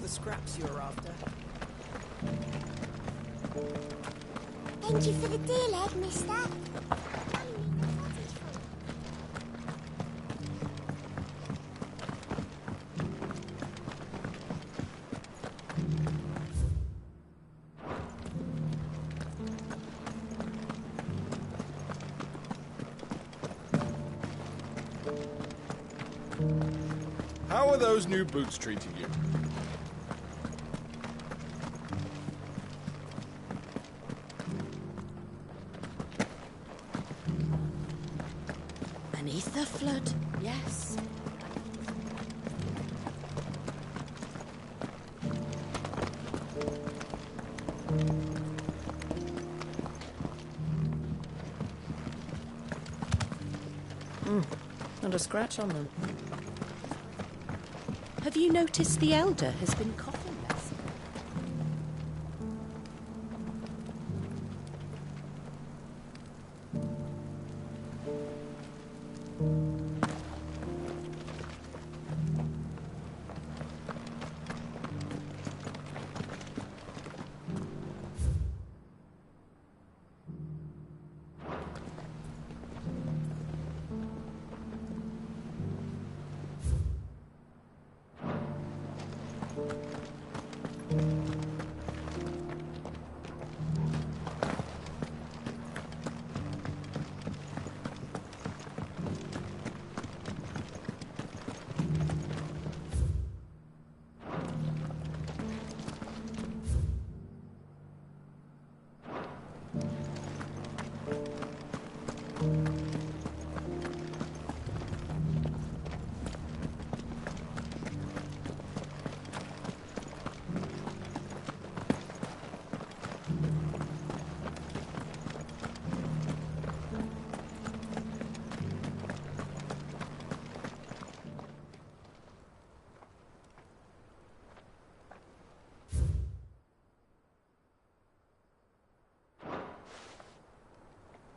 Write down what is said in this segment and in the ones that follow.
Scraps you're after. Thank you for the deal, Ed, mister. How are those new boots treating you? Beneath the flood, yes. Not a scratch on them. Have you noticed the elder has been coughing less?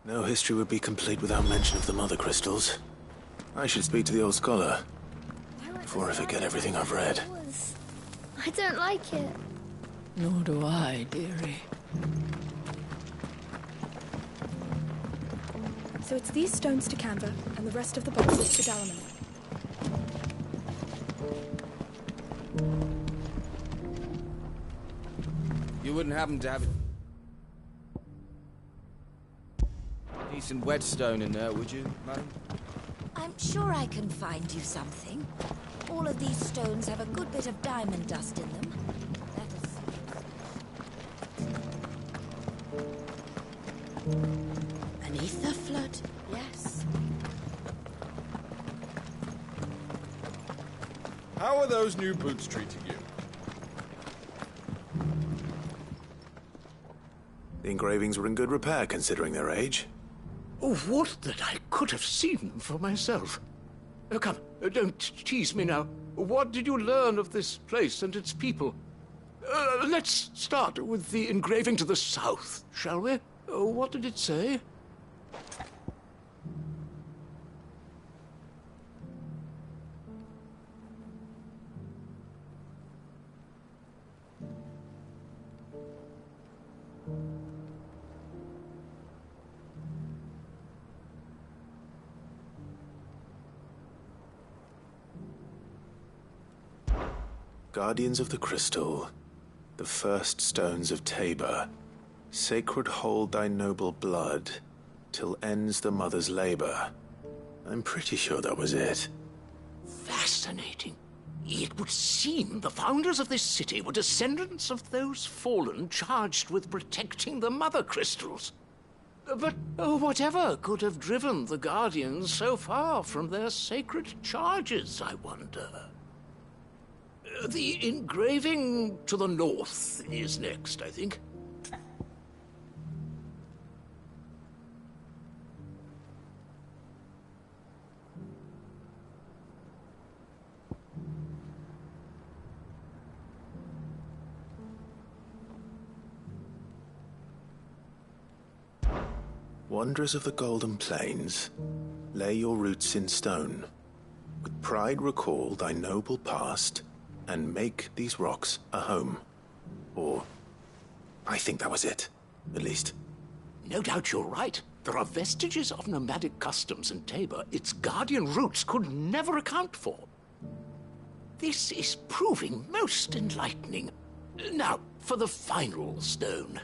No history would be complete without mention of the mother crystals. I should speak to the old scholar before I forget everything I've read. I don't like it. Nor do I, dearie. So it's these stones to Canva, and the rest of the boxes to Dallerman. You wouldn't happen to have a decent whetstone in there, would you, madam? I'm sure I can find you something. All of these stones have a good bit of diamond dust in them. Let us see. Beneath the flood, yes. How are those new boots treating you? The engravings were in good repair considering their age. Oh, would that I could have seen them for myself. Come, don't tease me now. What did you learn of this place and its people? Let's start with the engraving to the south, shall we? What did it say? Guardians of the Crystal, the first stones of Tabor, sacred hold thy noble blood, till ends the mother's labor. I'm pretty sure that was it. Fascinating. It would seem the founders of this city were descendants of those fallen charged with protecting the mother crystals. But whatever could have driven the Guardians so far from their sacred charges, I wonder? The engraving to the north is next, I think. Wanderers of the Golden Plains, lay your roots in stone. With pride recall thy noble past, and make these rocks a home. Or, I think that was it, at least. No doubt you're right. There are vestiges of nomadic customs in Tabor its guardian roots could never account for. This is proving most enlightening. Now, for the final stone.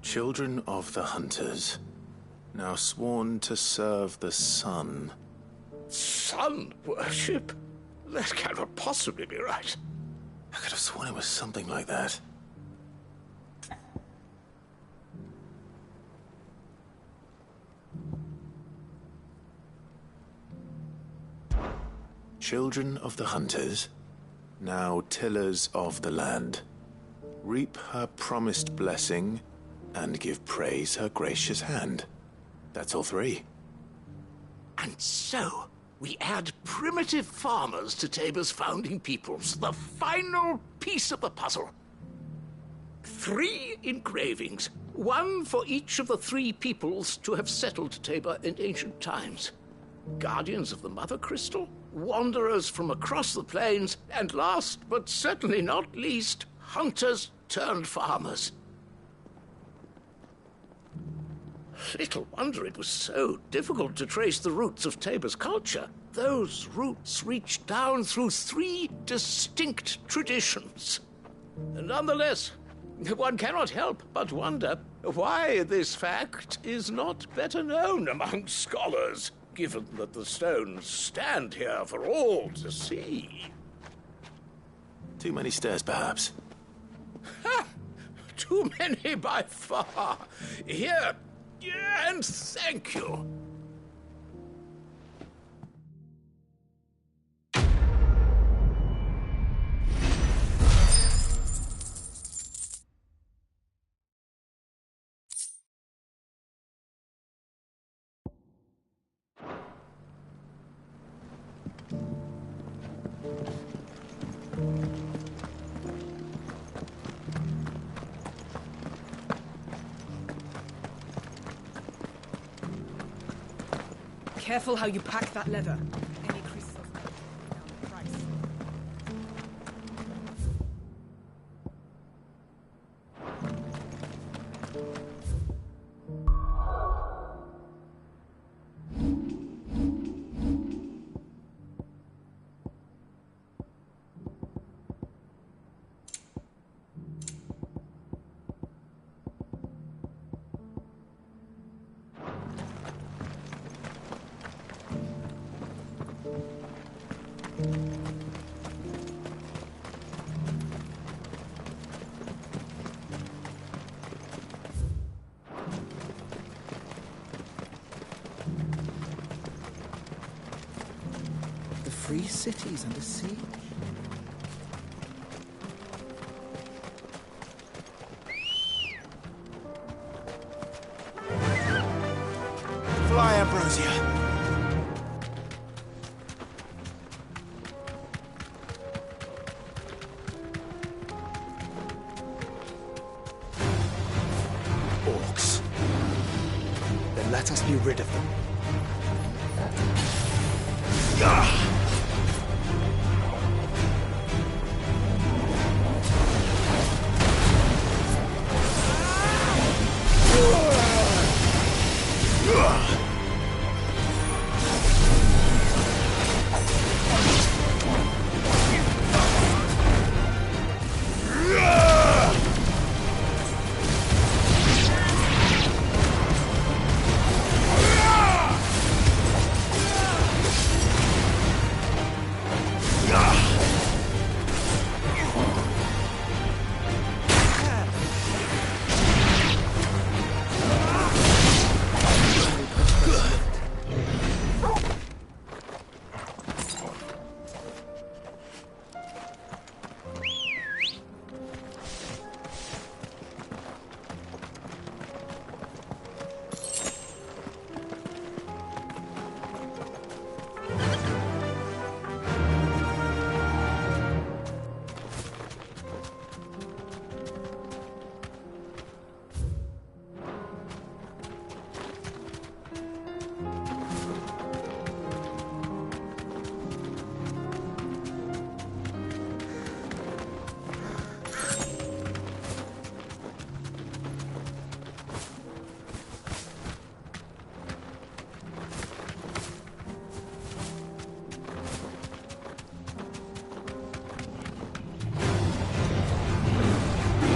Children of the Hunters, now sworn to serve the sun. Sun worship? That cannot possibly be right. I could have sworn it was something like that. Children of the Hunters, now tillers of the land, reap her promised blessing and give praise her gracious hand. That's all three. And so, we add primitive farmers to Tabor's founding peoples, the final piece of the puzzle. 3 engravings, one for each of the 3 peoples to have settled Tabor in ancient times. Guardians of the Mother Crystal, wanderers from across the plains, and last but certainly not least, hunters turned farmers. Little wonder it was so difficult to trace the roots of Tabor's culture. Those roots reach down through 3 distinct traditions. Nonetheless, one cannot help but wonder why this fact is not better known among scholars, given that the stones stand here for all to see. Too many stairs, perhaps. Ha! Too many by far. Here, and thank you. Careful how you pack that leather. Any creases of metal will bring down the price. The free city's under siege. Fly, Ambrosia. Orcs. Then let us be rid of them.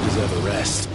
Deserve a rest.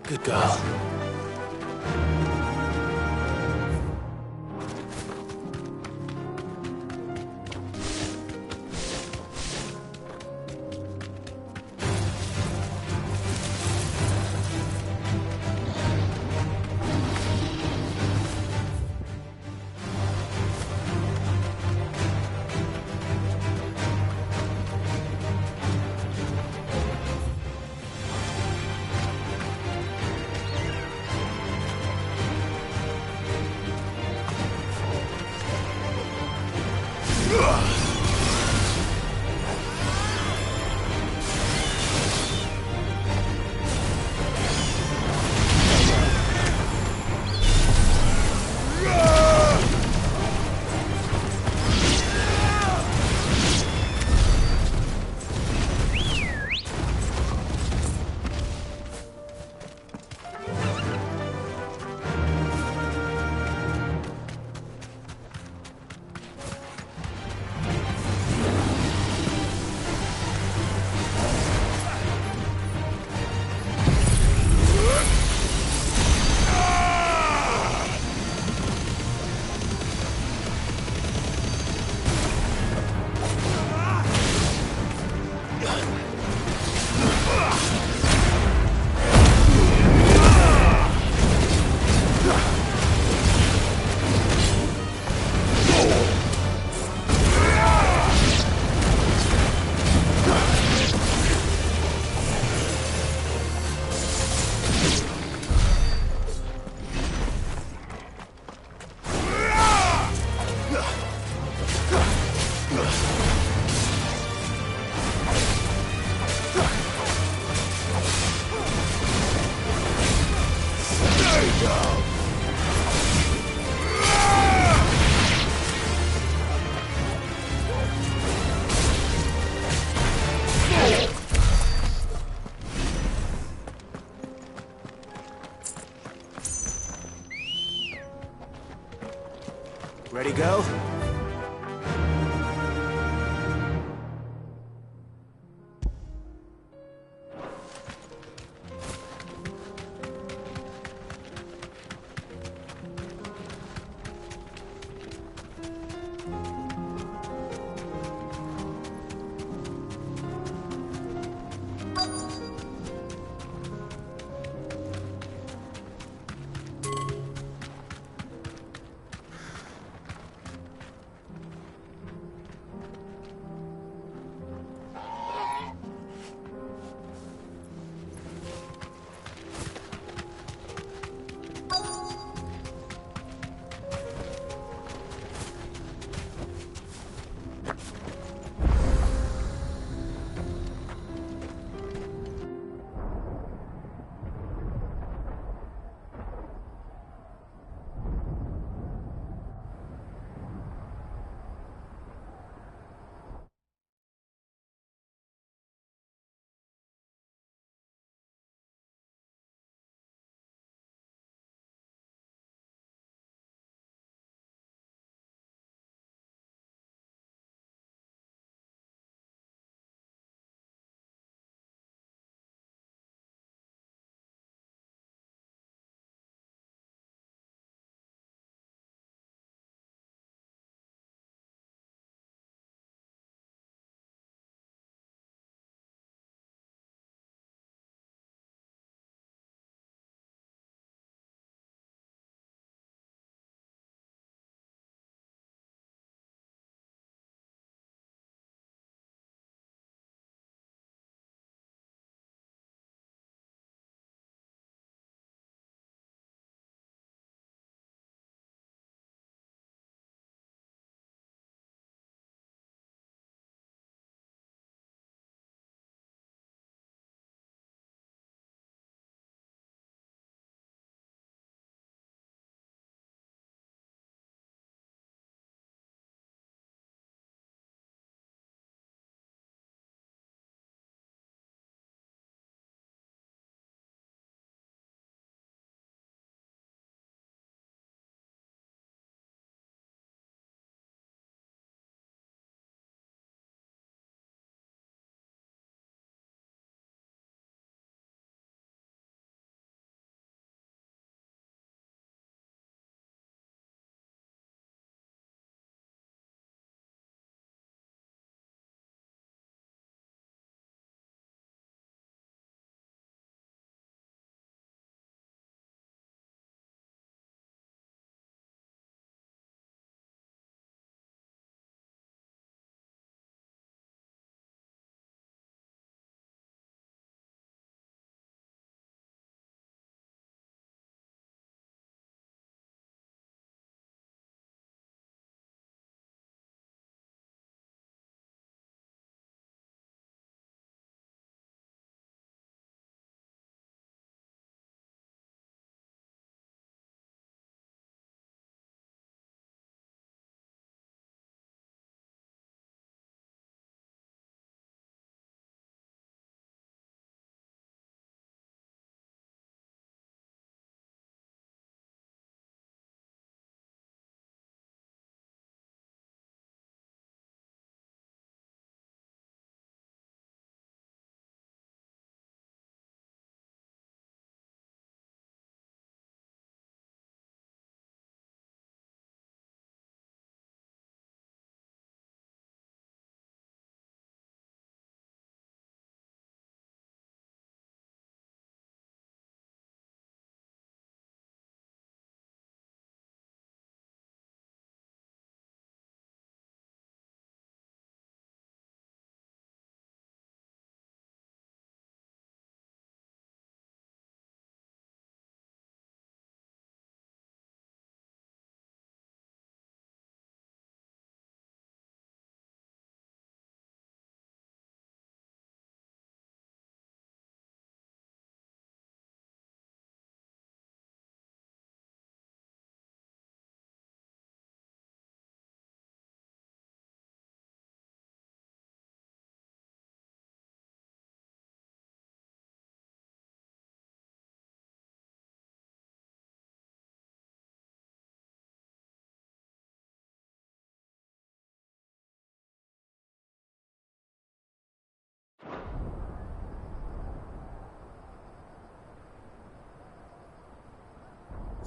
Good girl.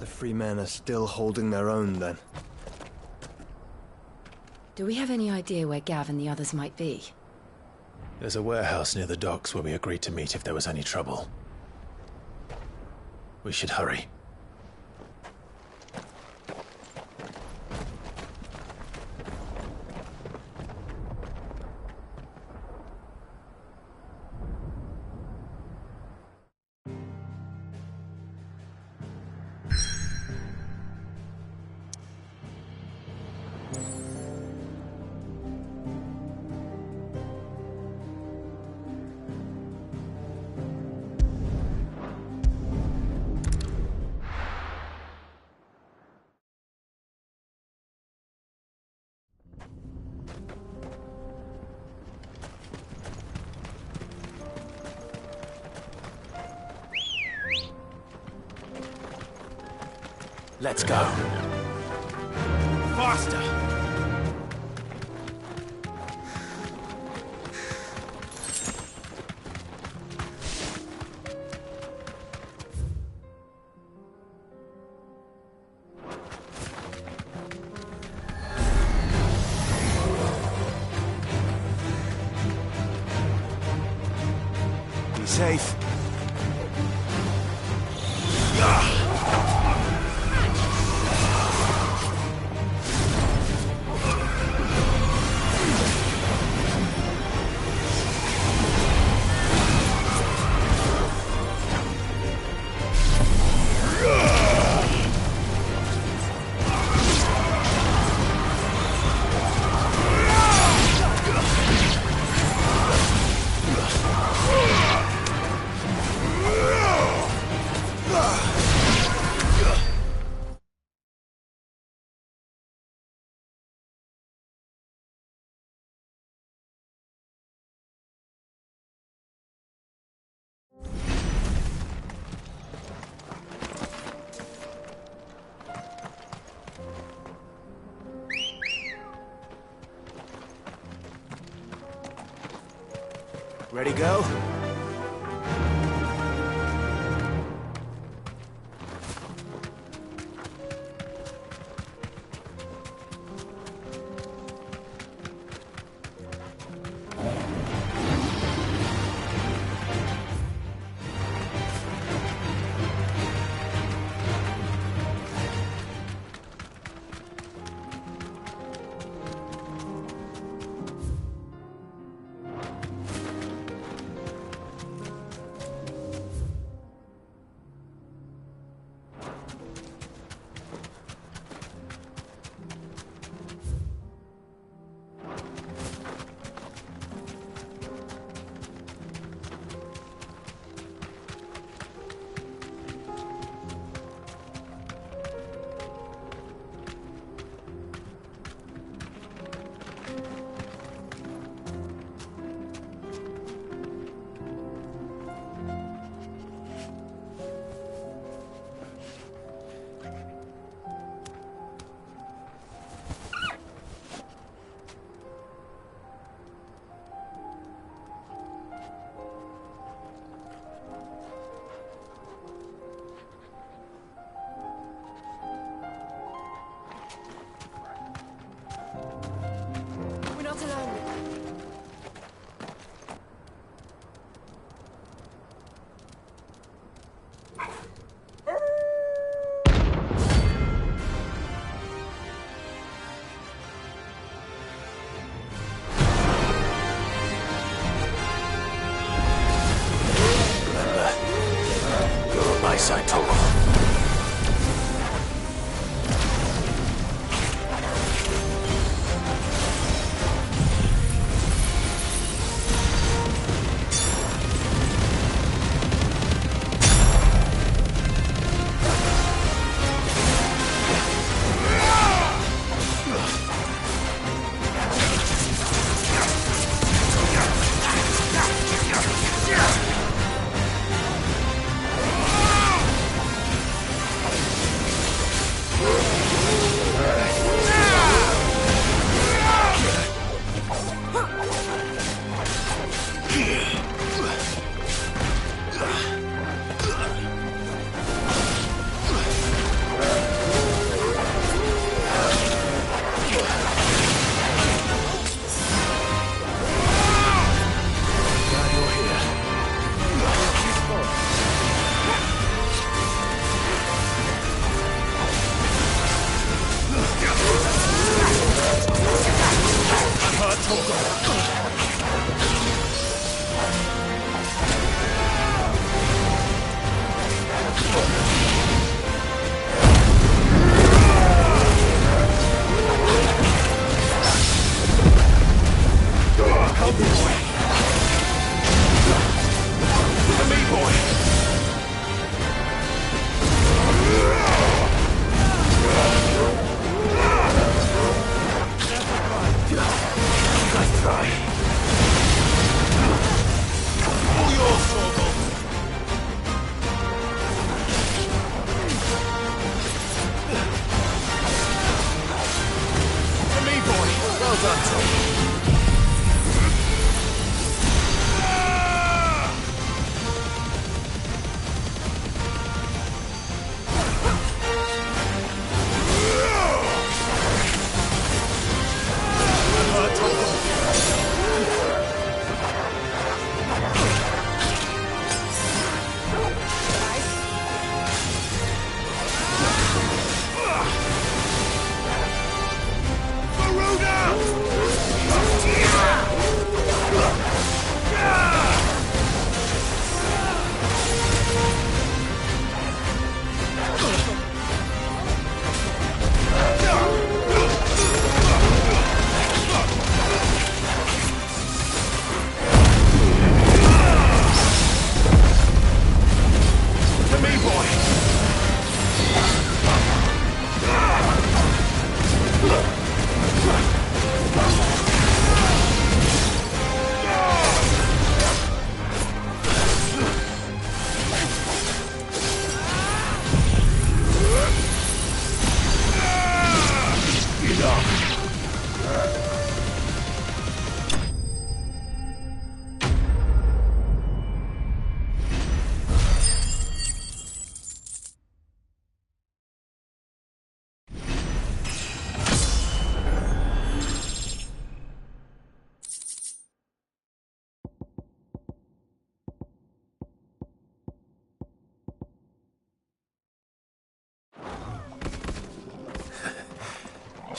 The free men are still holding their own, then. Do we have any idea where Gav and the others might be? There's a warehouse near the docks where we agreed to meet if there was any trouble. We should hurry. Let's go. Faster! Be safe. Ready, go? We're not alone. You're on my side, Tom.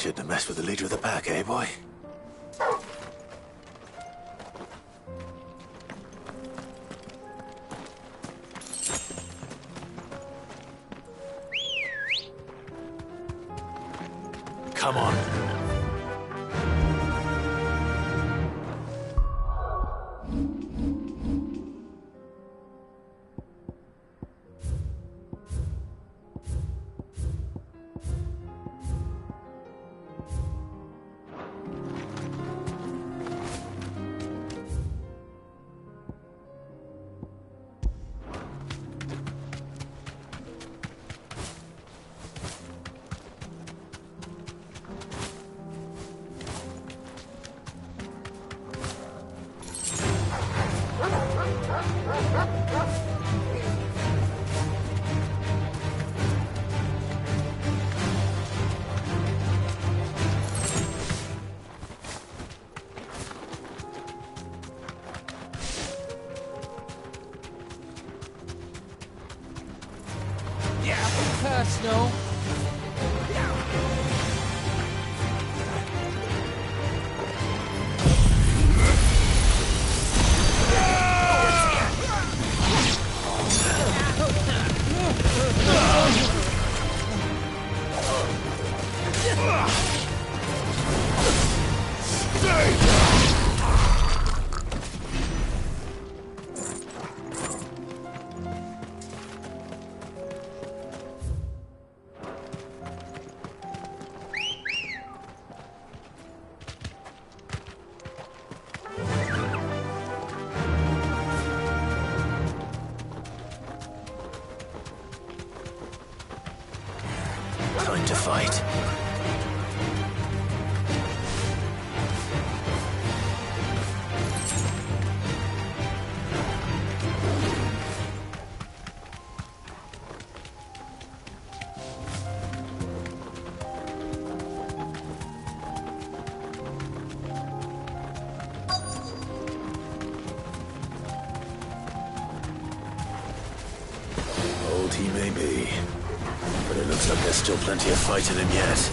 Shouldn't have messed with the leader of the pack, eh, boy? Come on. Personal. Time to fight. Old he may be, but it looks like there's still plenty of fight in him yet.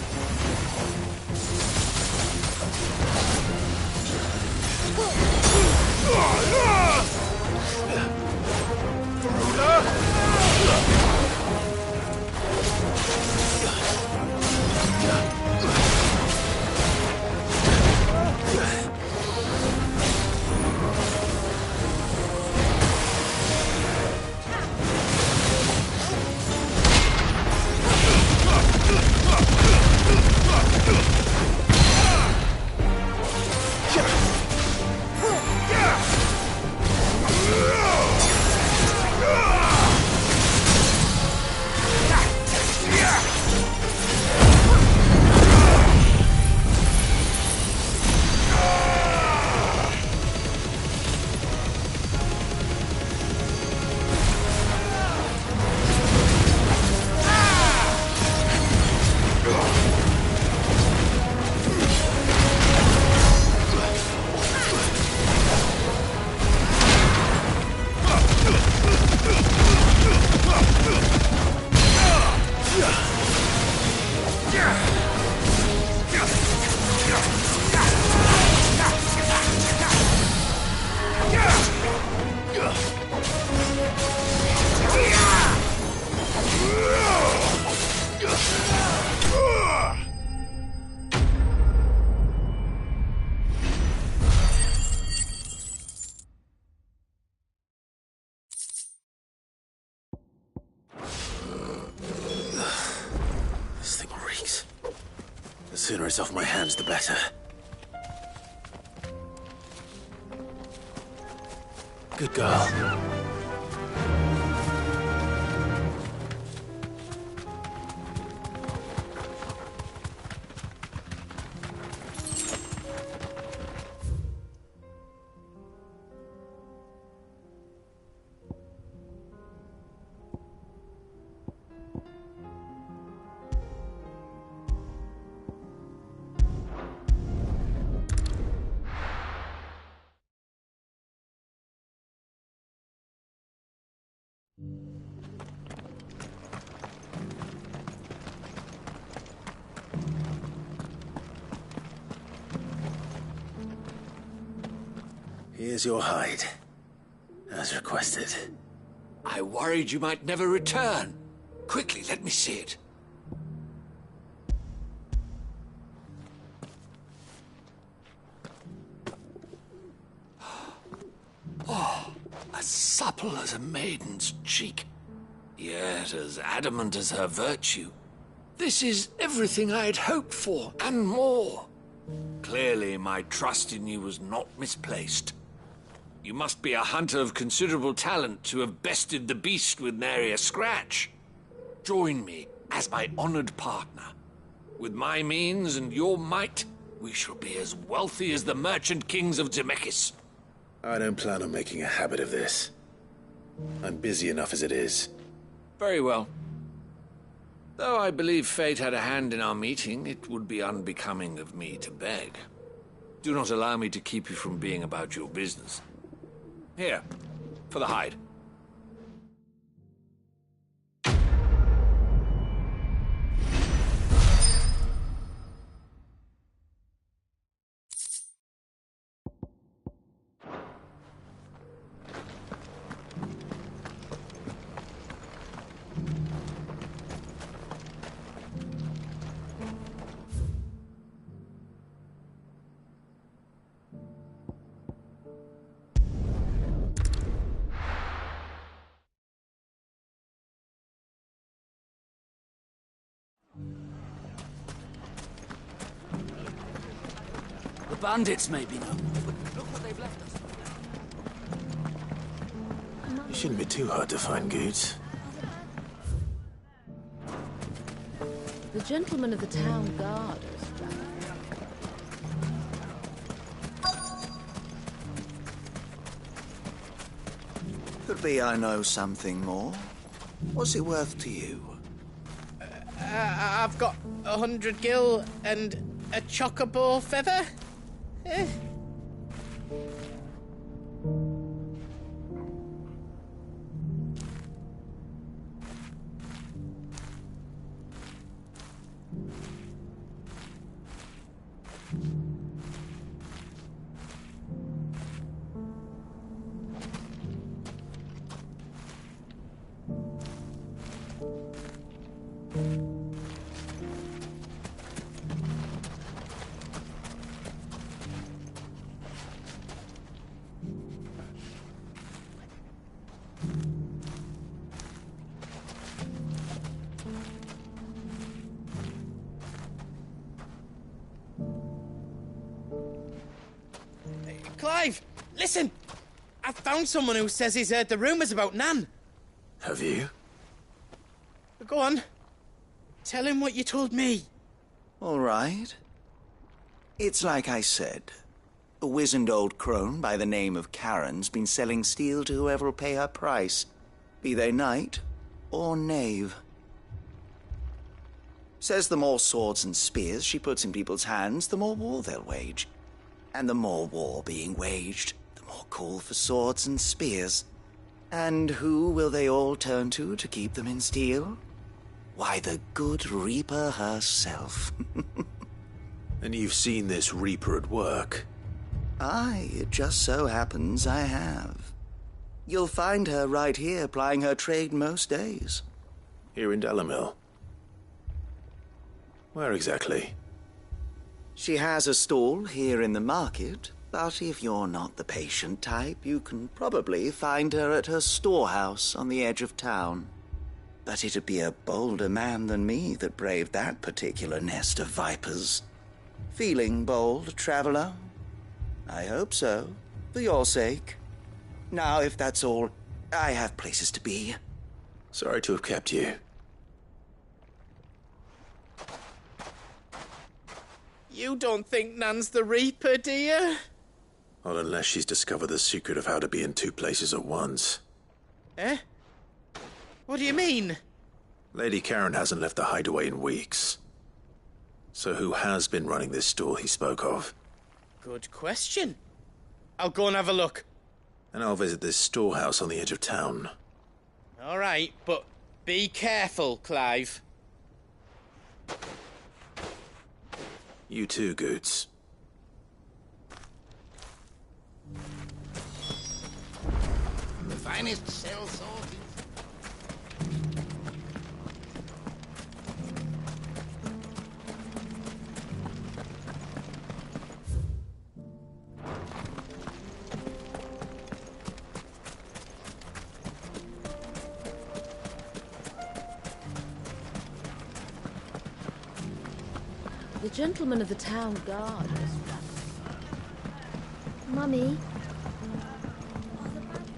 sooner it's off my hands, the better. Good girl. Here's your hide, as requested. I worried you might never return. Quickly, let me see it. Oh, as supple as a maiden's cheek, yet as adamant as her virtue. This is everything I had hoped for, and more. Clearly, my trust in you was not misplaced. You must be a hunter of considerable talent to have bested the beast with nary a scratch. Join me as my honored partner. With my means and your might, we shall be as wealthy as the merchant kings of Zemeckis. I don't plan on making a habit of this. I'm busy enough as it is. Very well. Though I believe fate had a hand in our meeting, it would be unbecoming of me to beg. Do not allow me to keep you from being about your business. Here, for the hide. The bandits may be known, but look what they've left us. You shouldn't be too hard to find, Goots. The gentlemen of the town guard are strapped. Could be I know something more. What's it worth to you? I've got 100 gil and a chocobo feather. Clive, listen! I've found someone who says he's heard the rumours about Nan. Have you? Go on. Tell him what you told me. All right. It's like I said. A wizened old crone by the name of Karen's been selling steel to whoever will pay her price, be they knight or knave. Says the more swords and spears she puts in people's hands, the more war they'll wage. And the more war being waged, the more call for swords and spears. And who will they all turn to keep them in steel? Why, the good Reaper herself. And you've seen this Reaper at work? Aye, it just so happens I have. You'll find her right here plying her trade most days. Here in Delamil? Where exactly? She has a stall here in the market, but if you're not the patient type, you can probably find her at her storehouse on the edge of town. But it'd be a bolder man than me that braved that particular nest of vipers. Feeling bold, traveler? I hope so, for your sake. Now, if that's all, I have places to be. Sorry to have kept you. You don't think Nan's the Reaper, do you? Not unless she's discovered the secret of how to be in two places at once. Eh? What do you mean? Lady Karen hasn't left the hideaway in weeks. So who has been running this store he spoke of? Good question. I'll go and have a look. And I'll visit this storehouse on the edge of town. All right, but be careful, Clive. You too, Goots. The finest cell sorted. The gentleman of the town guard is... Mummy.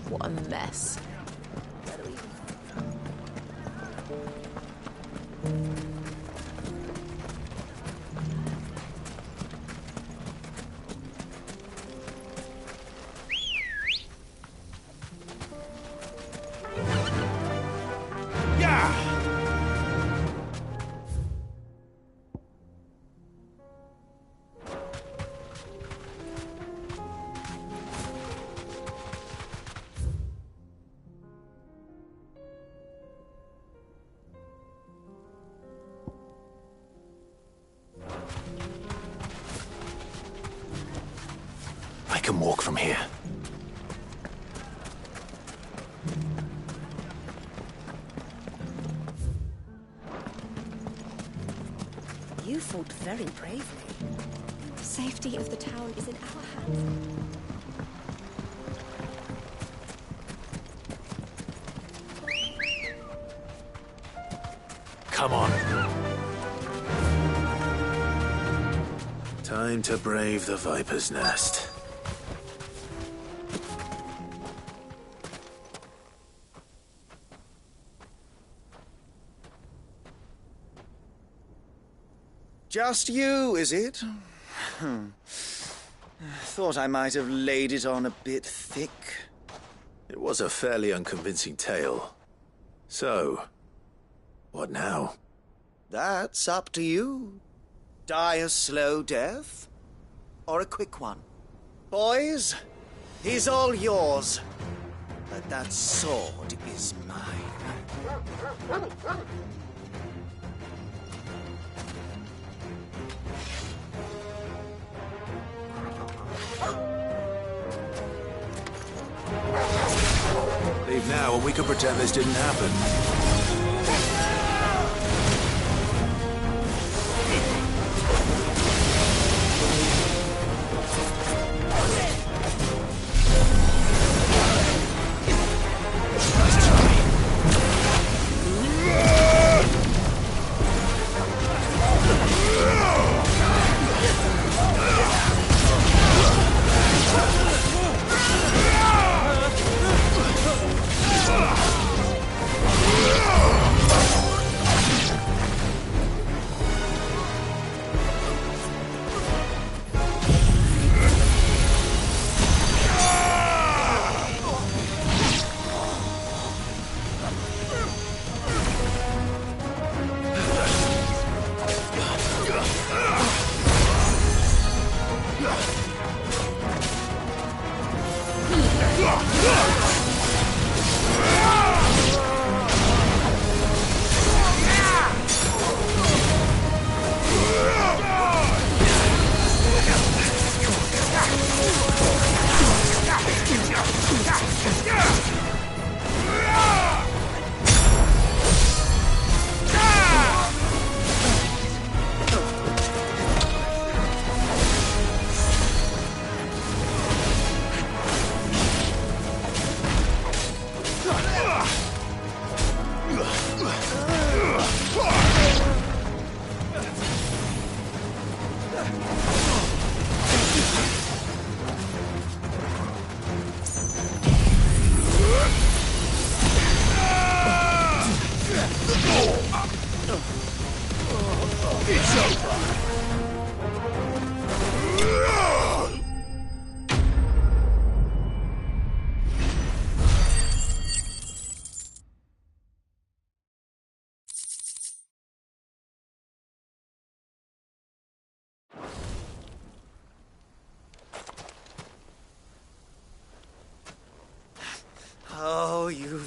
What a mess. I can walk from here. You fought very bravely. The safety of the town is in our hands. Come on. Time to brave the Viper's Nest. Just you, is it? Thought I might have laid it on a bit thick. It was a fairly unconvincing tale. So, what now? That's up to you. Die a slow death, or a quick one. Boys, he's all yours. But that sword is mine. Leave now and we can pretend this didn't happen.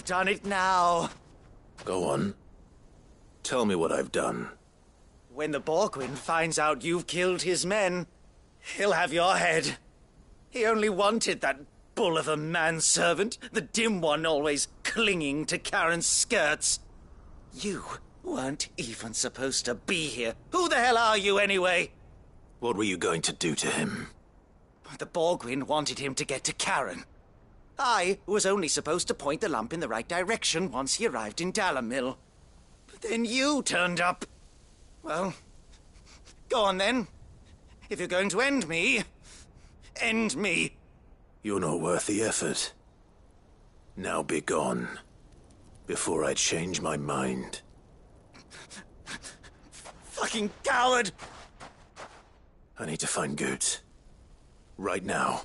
done it now. Go on. Tell me what I've done. When the Borgwyn finds out you've killed his men, he'll have your head. He only wanted that bull of a manservant, the dim one always clinging to Karen's skirts. You weren't even supposed to be here. Who the hell are you, anyway? What were you going to do to him? The Borgwyn wanted him to get to Karen. I was only supposed to point the lamp in the right direction once he arrived in Dalamil. But then you turned up. Well, go on then. If you're going to end me, end me. You're not worth the effort. Now be gone, before I change my mind. Fucking coward! I need to find Goots. Right now.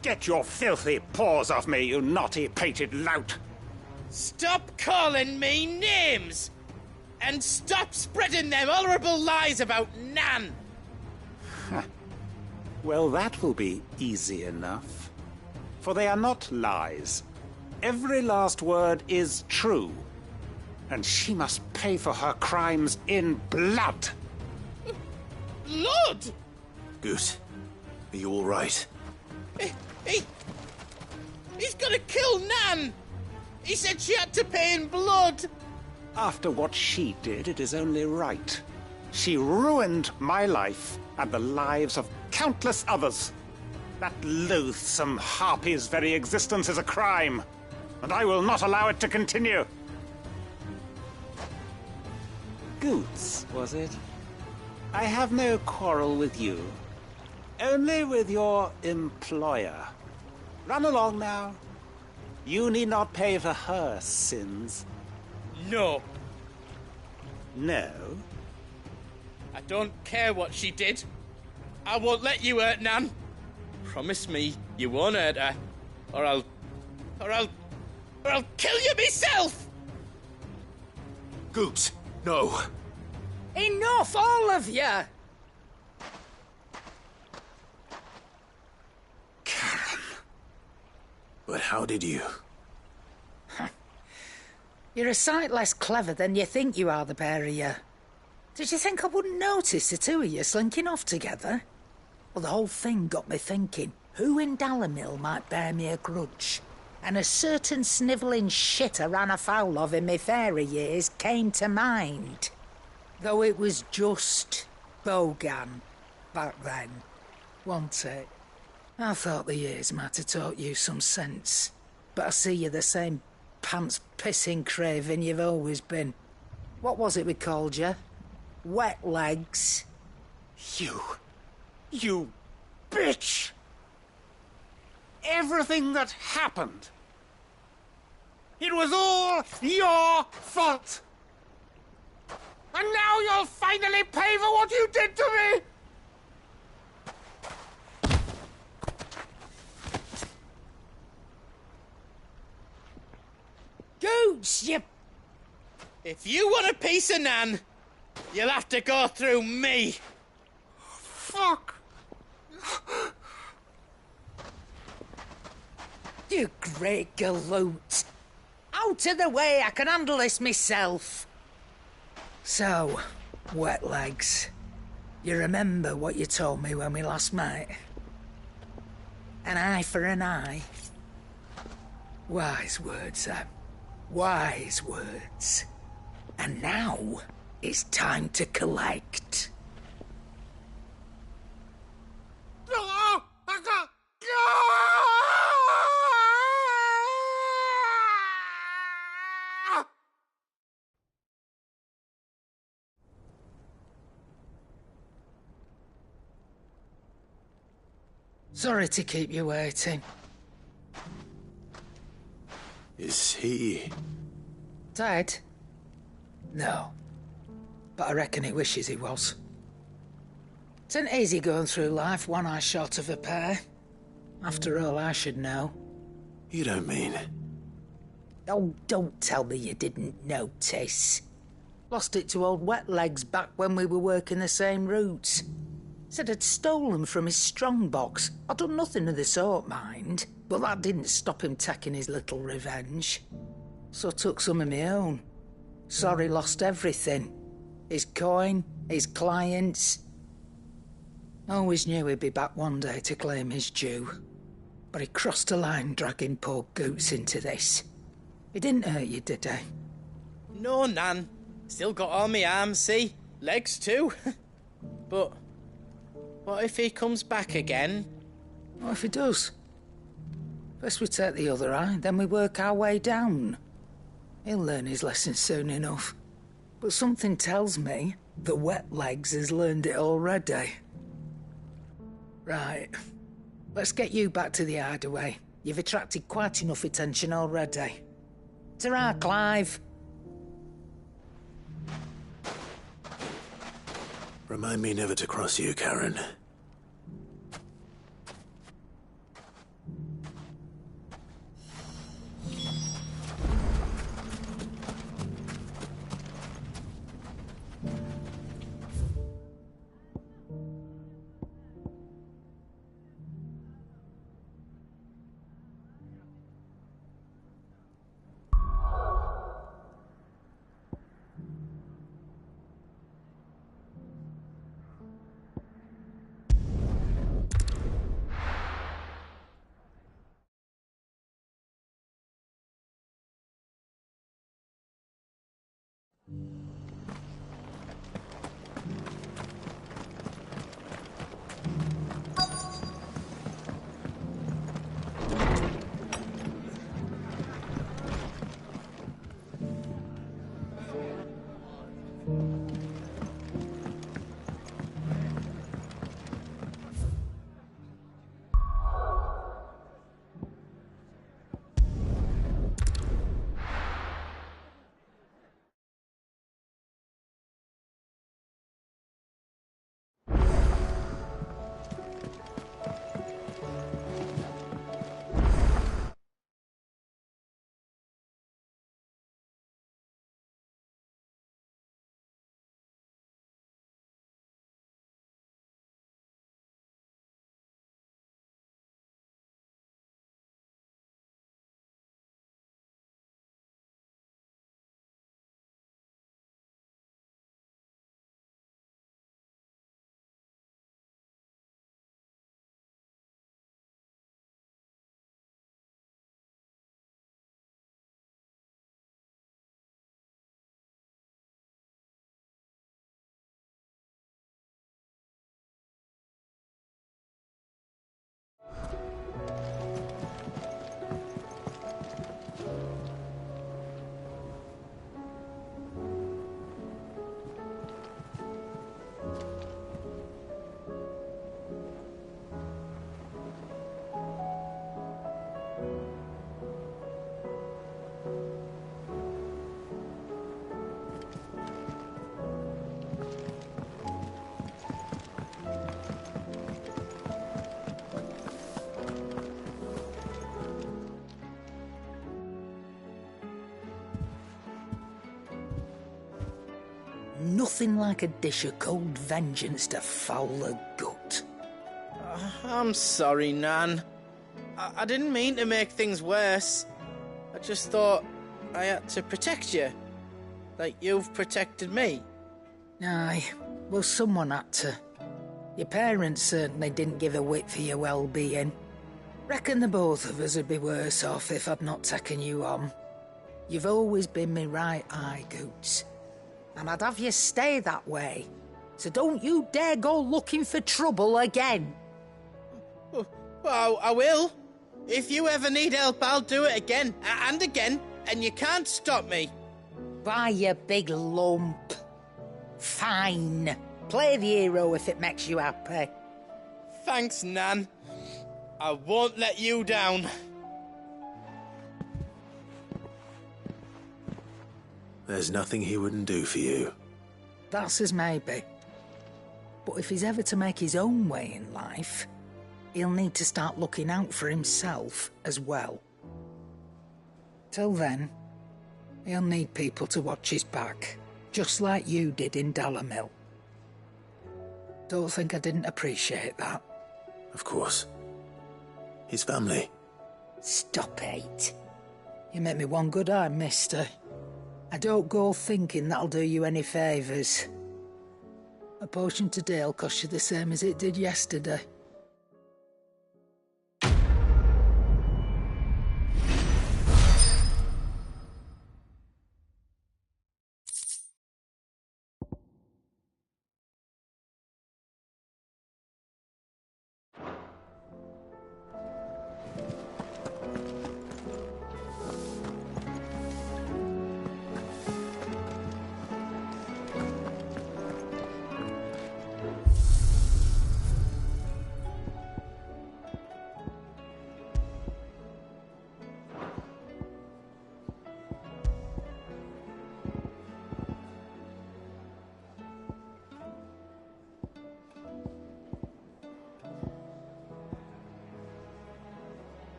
Get your filthy paws off me, you naughty-pated lout! Stop calling me names! And stop spreading them horrible lies about Nan! Well, that will be easy enough. For they are not lies. Every last word is true. And she must pay for her crimes in blood. Blood? Goose, are you all right? He's gonna kill Nan! He said she had to pay in blood! After what she did, it is only right. She ruined my life and the lives of countless others. That loathsome harpy's very existence is a crime, and I will not allow it to continue. Goots, was it? I have no quarrel with you. Only with your employer. Run along now. You need not pay for her sins. No. No? I don't care what she did. I won't let you hurt Nan. Promise me you won't hurt her, or I'll kill you myself! Goots, no. Enough, all of you! Karen. But how did you? You're a sight less clever than you think you are, the pair of you. Did you think I wouldn't notice the two of you slinking off together? Well, the whole thing got me thinking, who in Dalamil might bear me a grudge? And a certain snivelling shit I ran afoul of in my fairy years came to mind. Though it was just Bogan back then, wasn't it? I thought the years might have taught you some sense, but I see you're the same pants-pissing craven you've always been. What was it we called you? Wet legs? You bitch! Everything that happened, it was all your fault! And now you'll finally pay for what you did to me! Goots, you... If you want a piece of Nan, you'll have to go through me. Fuck! You great galoot. Out of the way, I can handle this myself. So, wet legs, you remember what you told me when we last met? An eye for an eye. Wise words, Sam. Wise words. And now, it's time to collect. Sorry to keep you waiting. Is he... Dead? No. But I reckon he wishes he was. It ain't easy going through life one eye short of a pair. After all, I should know. You don't mean... Oh, don't tell me you didn't notice. Lost it to old Wet Legs back when we were working the same routes. Said I'd stolen from his strongbox. I'd done nothing of the sort, mind. But that didn't stop him taking his little revenge. So I took some of my own. Sorry, lost everything. His coin, his clients. Always knew he'd be back one day to claim his due. But he crossed a line dragging poor Goots into this. He didn't hurt you, did he? No, Nan. Still got all my arms, see? Legs too. But what if he comes back again? What if he does? First we take the other eye, then we work our way down. He'll learn his lesson soon enough. But something tells me that Wet Legs has learned it already. Right. Let's get you back to the hideaway. You've attracted quite enough attention already. Ta-ra, Clive. Remind me never to cross you, Karen. Nothing like a dish of cold vengeance to foul the gut. I'm sorry, Nan. I didn't mean to make things worse. I just thought I had to protect you. Like you've protected me. Aye, well, someone had to. Your parents certainly didn't give a whit for your well-being. Reckon the both of us would be worse off if I'd not taken you on. You've always been me right eye, Goots. And I'd have you stay that way. So don't you dare go looking for trouble again. Well, I will. If you ever need help, I'll do it again and again, and you can't stop me. Why, you big lump. Fine. Play the hero if it makes you happy. Thanks, Nan. I won't let you down. There's nothing he wouldn't do for you. That's as maybe. But if he's ever to make his own way in life, he'll need to start looking out for himself as well. Till then, he'll need people to watch his back, just like you did in Dalamil. Don't think I didn't appreciate that. Of course. His family. Stop it. You make me one good eye, mister. I don't go thinking that'll do you any favours. A potion today'll cost you the same as it did yesterday.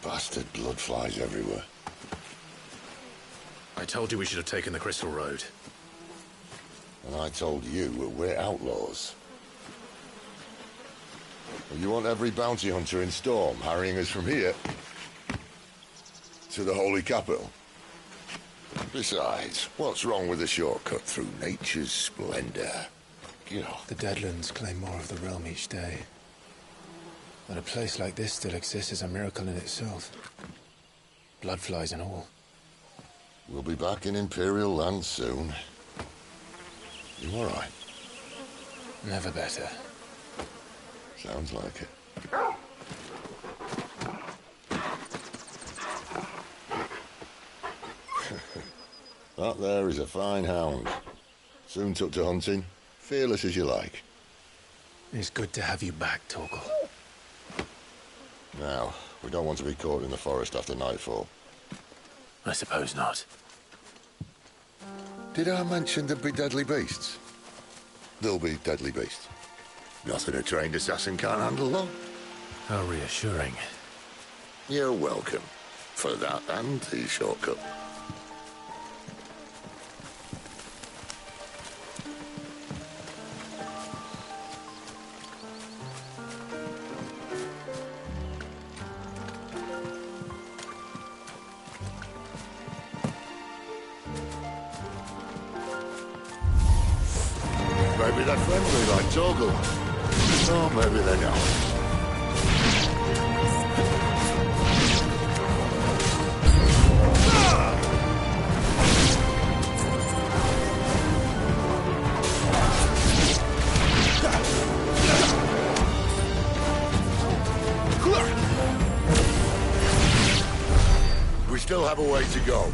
Bastard blood flies everywhere. I told you we should have taken the Crystal Road. And I told you we're outlaws. Well, you want every bounty hunter in Storm harrying us from here to the Holy Capital? Besides, what's wrong with a shortcut through nature's splendor? You know. The Deadlands claim more of the realm each day. That a place like this still exists is a miracle in itself. Bloodflies and all. We'll be back in Imperial land soon. You all right? Never better. Sounds like it. That there is a fine hound. Soon took to hunting. Fearless as you like. It's good to have you back, Torgal. Now, we don't want to be caught in the forest after nightfall. I suppose not. Did I mention there'd be deadly beasts? There'll be deadly beasts. Nothing a trained assassin can't handle, though. How reassuring. You're welcome. For that and the shortcut. Maybe they're friendly like Torgal. Or maybe they're not. We still have a way to go.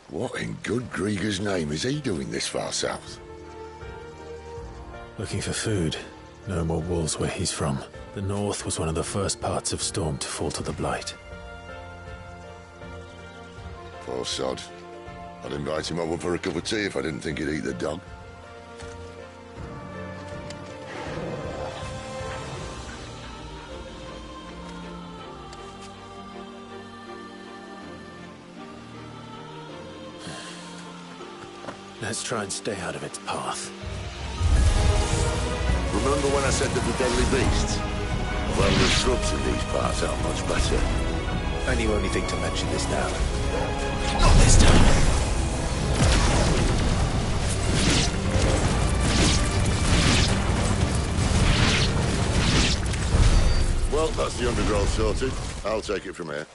What in good Grieger's name is he doing this far south? Looking for food. No more wolves where he's from. The north was one of the first parts of Storm to fall to the Blight. Poor sod. I'd invite him over for a cup of tea if I didn't think he'd eat the dog. Let's try and stay out of its path. Remember when I said that the deadly beasts? Well, the shrubs in these parts are much better. And you only think to mention this now? Not this time! Well, that's the undergrowth sorted. I'll take it from here.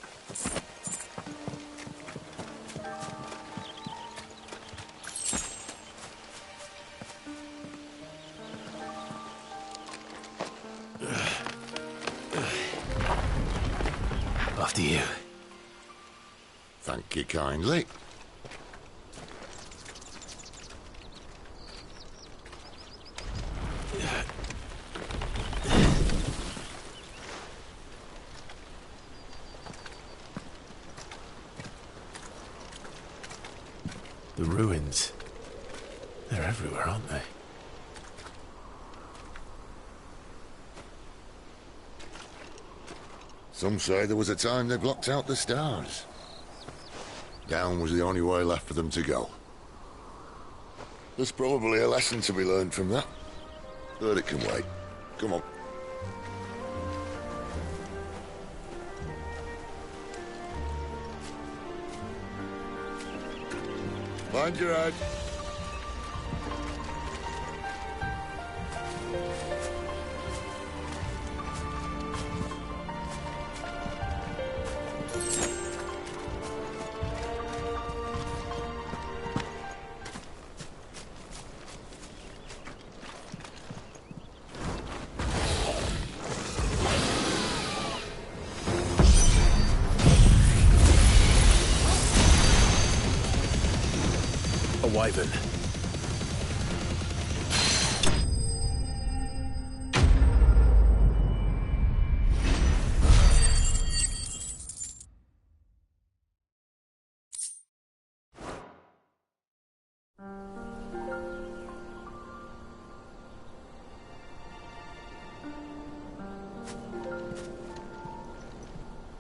After you. Thank you kindly. The ruins. They're everywhere, aren't they? Some say there was a time they blocked out the stars. Down was the only way left for them to go. There's probably a lesson to be learned from that. But it can wait. Come on. Mind your head. A wyvern.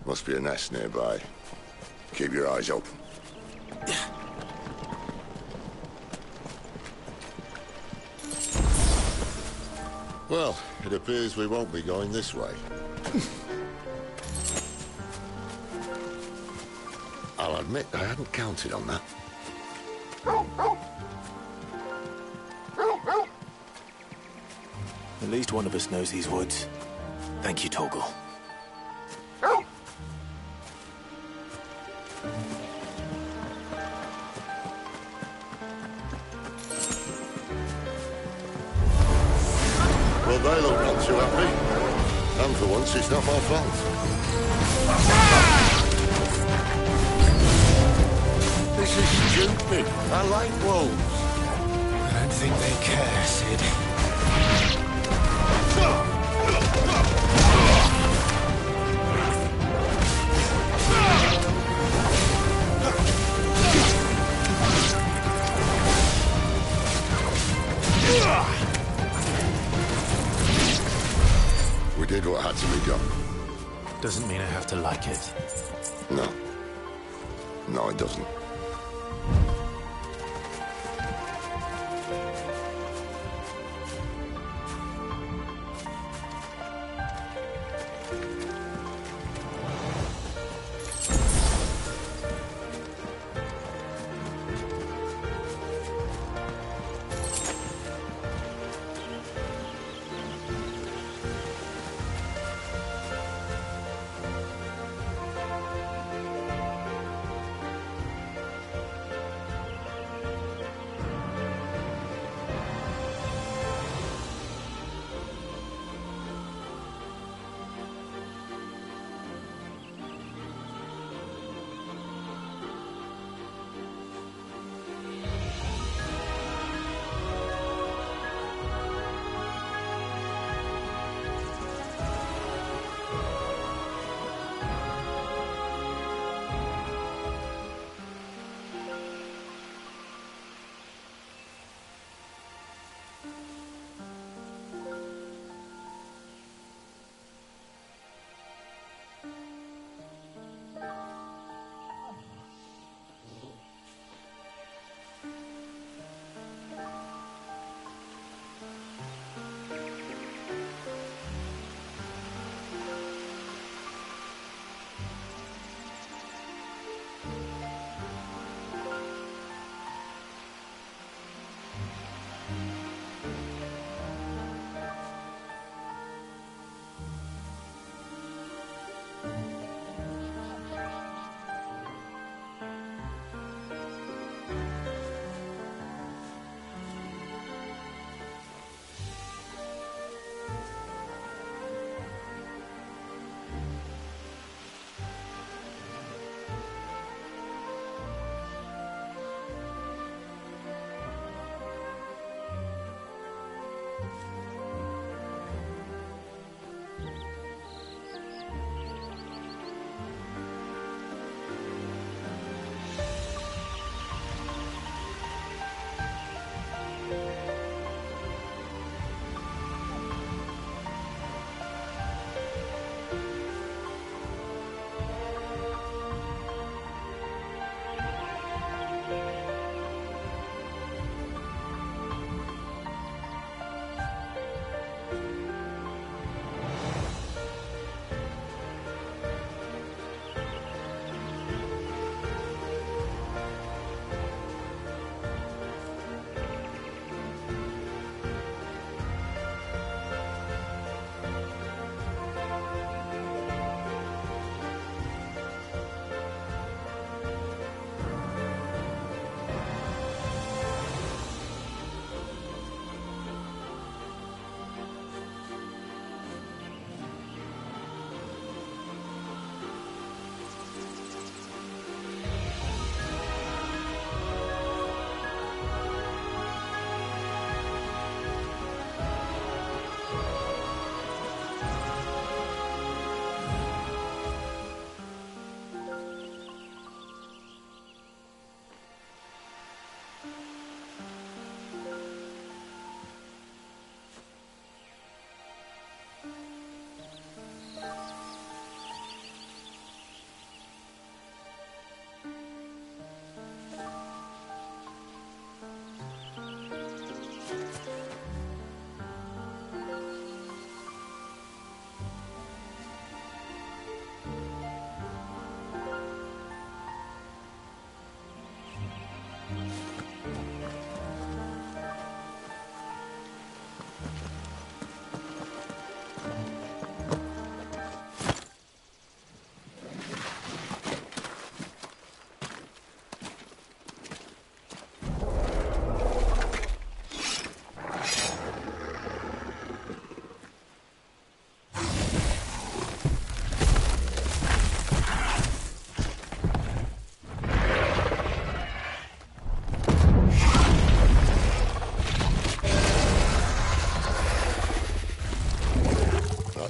Must be a nest nearby. Keep your eyes open. Well, it appears we won't be going this way. I'll admit I hadn't counted on that. At least one of us knows these woods. Thank you, Torgal. Well, they look not too happy. And for once, it's not my fault. This is stupid. I like wolves. I don't think they care, Sid. We did what had to be done. Doesn't mean I have to like it. No. No, it doesn't.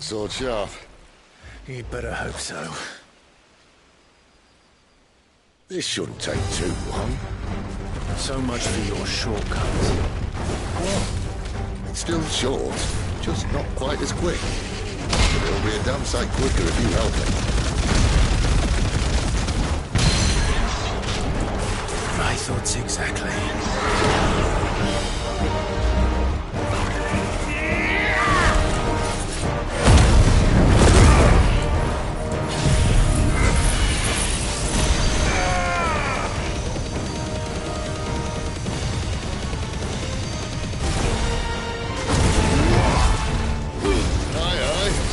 sword sharp? You'd better hope so. This shouldn't take too long. So much for your shortcuts. What? It's still short, just not quite as quick. But it'll be a damn sight quicker if you help me. My thoughts exactly.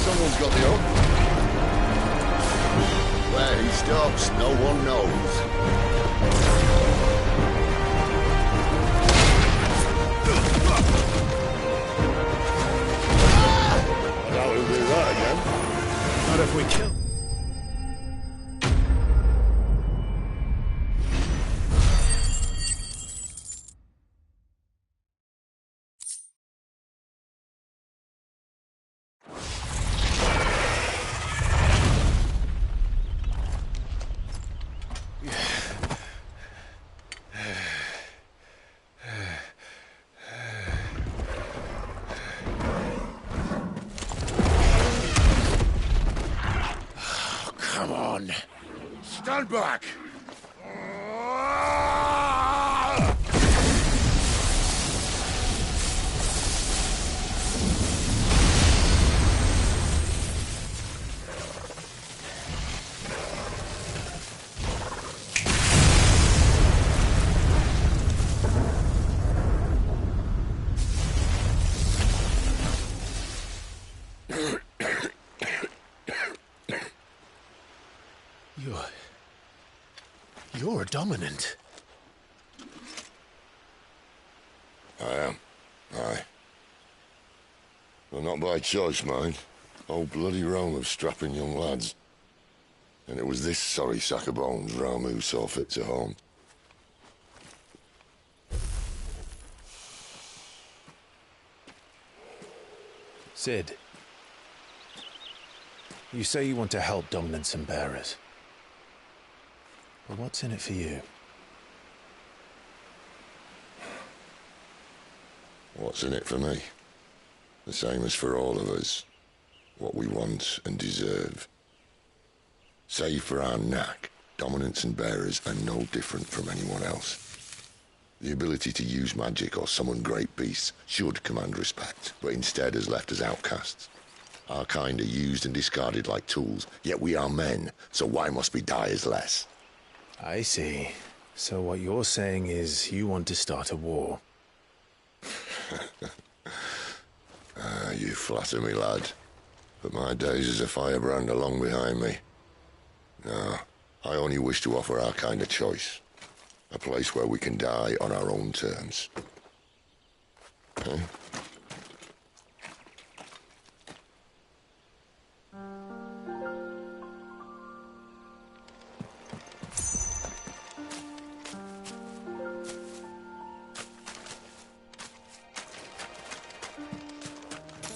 Someone's got the hook. Where he stops, no one knows. I doubt he'll do that again. Not if we kill... Come on. Stand back. You're a dominant. I am. Aye. Well, not by choice, mind. Whole bloody realm of strapping young lads. And it was this sorry sack of bones Ramu saw fit to haunt. Sid. You say you want to help dominants and bearers. But what's in it for you? What's in it for me? The same as for all of us. What we want and deserve. Save for our knack, dominants and bearers are no different from anyone else. The ability to use magic or summon great beasts should command respect, but instead has left us outcasts. Our kind are used and discarded like tools, yet we are men, so why must we die as less? I see. So what you're saying is you want to start a war. You flatter me, lad. But my days as a firebrand are long behind me. No, I only wish to offer our kind a choice. A place where we can die on our own terms. Huh?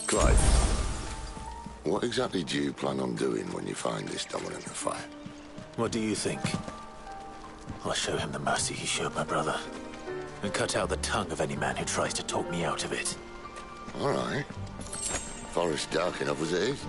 Clive, what exactly do you plan on doing when you find this dominant of fire? What do you think? I'll show him the mercy he showed my brother. And cut out the tongue of any man who tries to talk me out of it. All right. Forest dark enough as it is.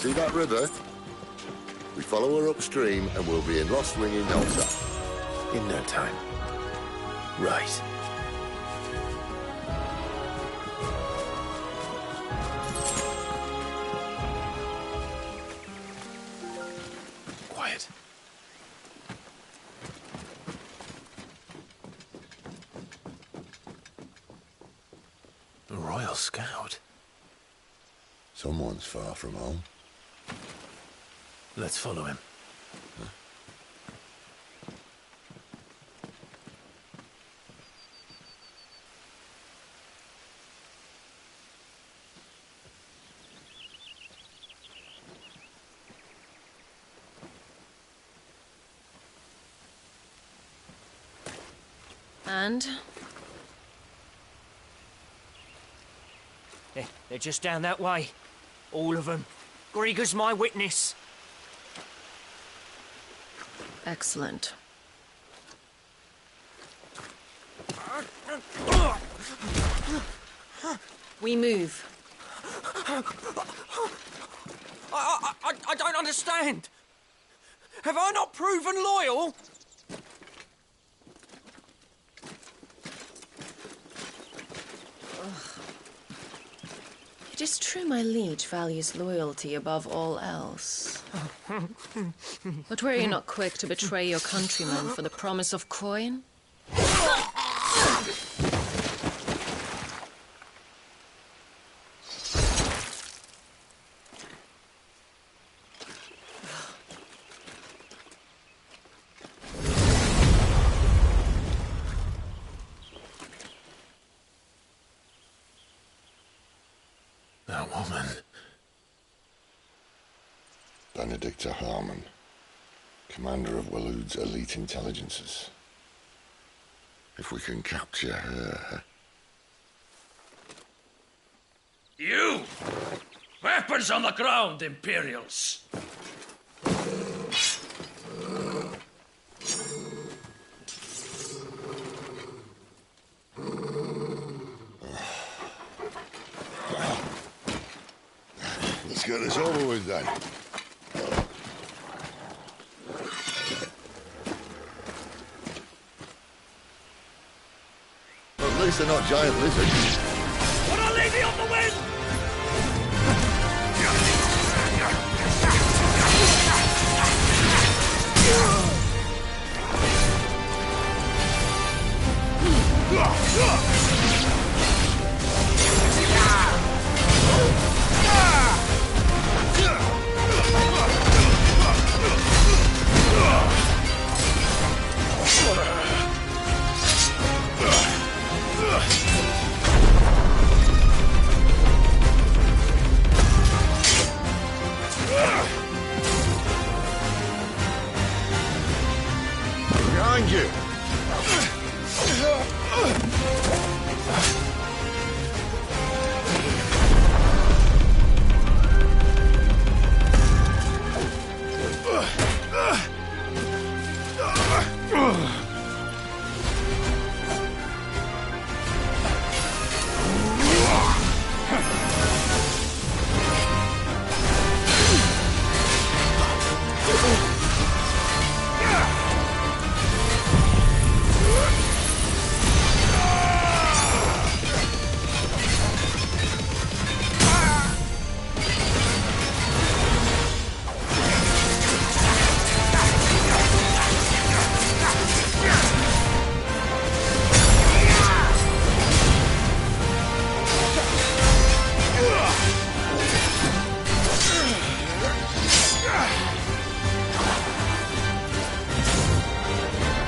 See that river? We follow her upstream and we'll be in Lost Wing in no time. In no time. Right. Quiet. A Royal Scout. Someone's far from home. Let's follow him. And? They're just down that way. All of them. Grieger's my witness. Excellent. We move. I don't understand. Have I not proven loyal? It is true my liege values loyalty above all else. But were you not quick to betray your countrymen for the promise of coin? That woman. Benedicta Harmon, commander of Waloed's elite intelligences. If we can capture her... You! Weapons on the ground, Imperials! Let's get this over with then. At least they're not giant lizards. Put a lady on the wind! Behind you!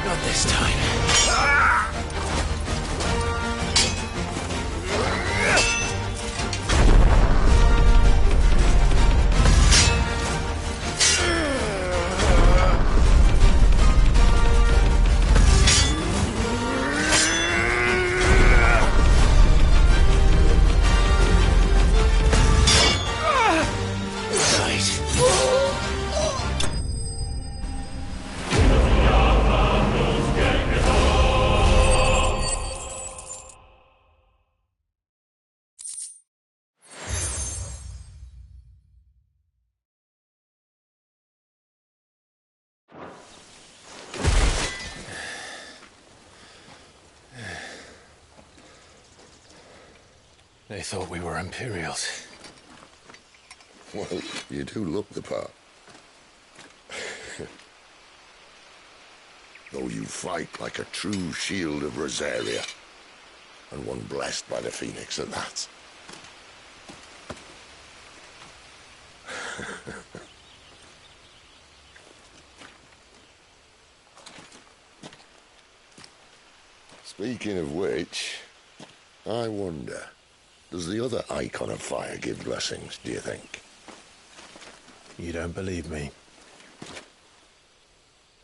Not this time. They thought we were Imperials. Well, you do look the part. Though you fight like a true shield of Rosaria, and one blessed by the Phoenix at that. Speaking of which, I wonder, does the other icon of fire give blessings, do you think? You don't believe me?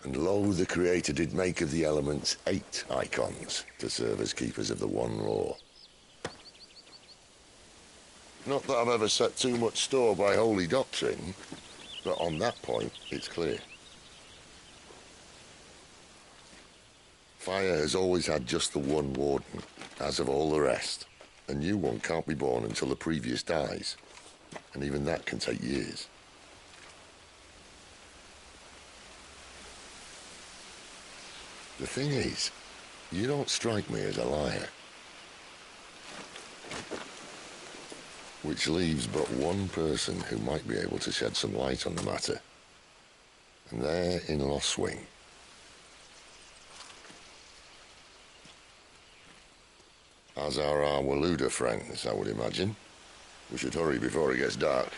And lo, the Creator did make of the elements 8 icons to serve as keepers of the one law. Not that I've ever set too much store by holy doctrine, but on that point, it's clear. Fire has always had just the one warden, as of all the rest. A new one can't be born until the previous dies, and even that can take years. The thing is, you don't strike me as a liar. Which leaves but one person who might be able to shed some light on the matter. And they're in Lost Swing. As are our Waluda friends, I would imagine. We should hurry before it gets dark.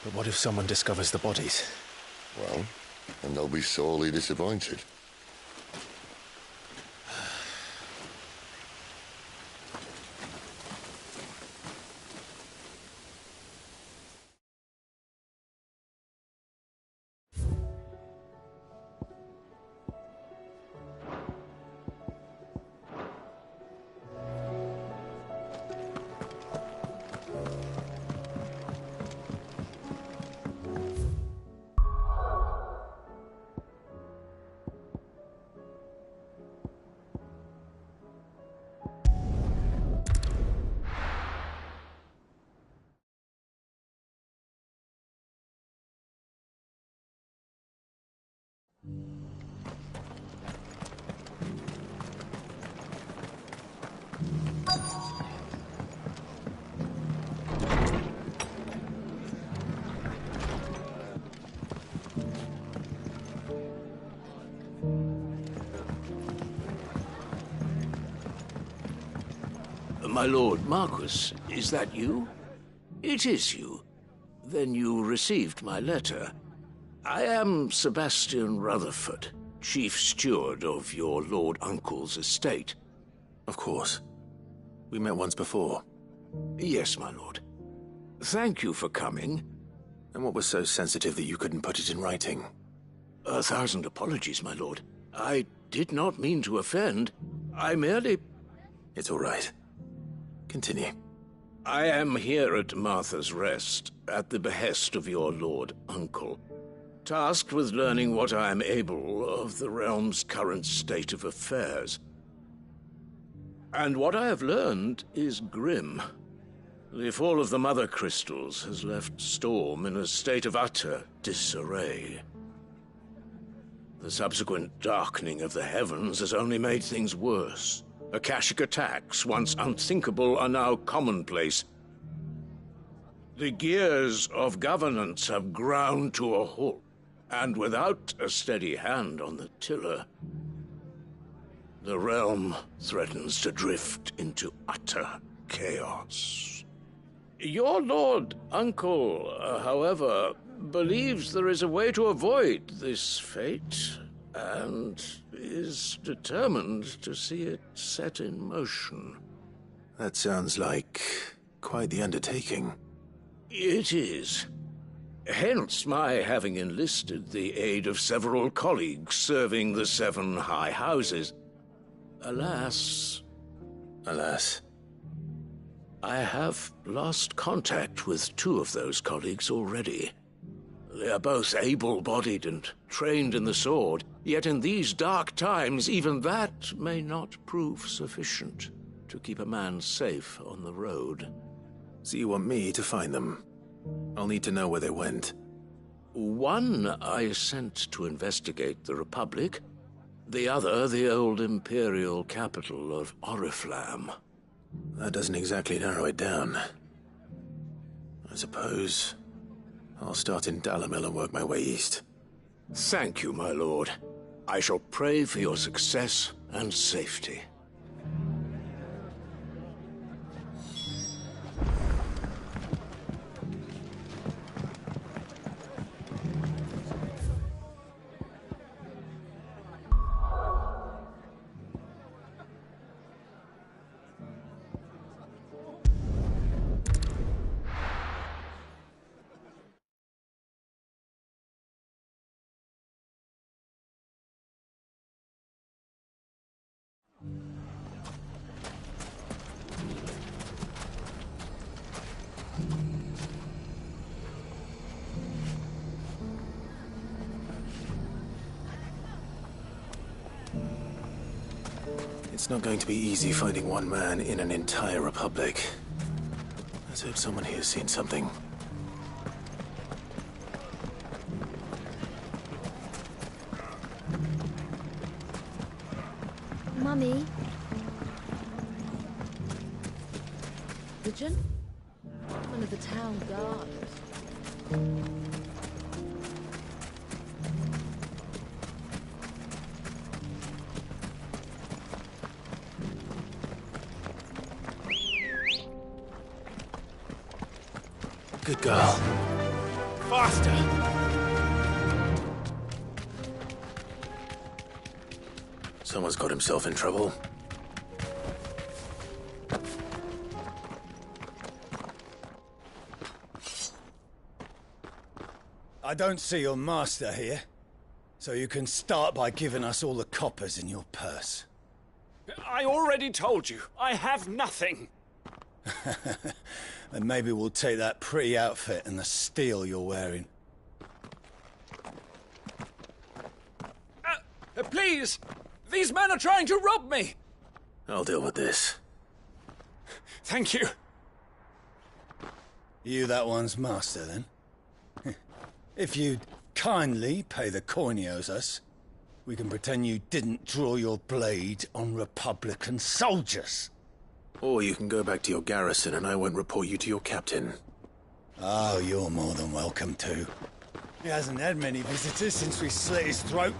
But what if someone discovers the bodies? Well, and they'll be sorely disappointed. My lord Marquis, is that you? It is you. Then you received my letter. I am Sebastian Rutherford, chief steward of your lord uncle's estate. Of course. We met once before. Yes, my lord. Thank you for coming. And what was so sensitive that you couldn't put it in writing? 1,000 apologies, my lord. I did not mean to offend. I merely... It's all right. Continue. I am here at Martha's Rest, at the behest of your lord uncle, tasked with learning what I am able of the realm's current state of affairs. And what I have learned is grim. The fall of the Mother Crystals has left Storm in a state of utter disarray. The subsequent darkening of the heavens has only made things worse. Akashic attacks, once unthinkable, are now commonplace. The gears of governance have ground to a halt, and without a steady hand on the tiller, the realm threatens to drift into utter chaos. Your lord uncle, however, believes there is a way to avoid this fate, and is determined to see it set in motion. That sounds like quite the undertaking. It is. Hence my having enlisted the aid of several colleagues serving the 7 high houses. Alas... Alas? I have lost contact with 2 of those colleagues already. They are both able-bodied and trained in the sword, yet in these dark times even that may not prove sufficient to keep a man safe on the road. So you want me to find them? I'll need to know where they went. One I sent to investigate the Republic, the other the old Imperial capital of Oriflamme. That doesn't exactly narrow it down. I suppose I'll start in Dalamil and work my way east. Thank you, my lord. I shall pray for your success and safety. It's not going to be easy finding one man in an entire republic. Let's hope someone here's seen something. Mummy? Pigeon? One of the town guards. Good girl. Faster! Someone's got himself in trouble. I don't see your master here, so you can start by giving us all the coppers in your purse. I already told you, I have nothing. Then maybe we'll take that pretty outfit and the steel you're wearing. Please! These men are trying to rob me! I'll deal with this. Thank you. You that one's master, then? If you'd kindly pay the coin he owes us, we can pretend you didn't draw your blade on Republican soldiers. Or you can go back to your garrison and I won't report you to your captain. Oh, you're more than welcome to. He hasn't had many visitors since we slit his throat.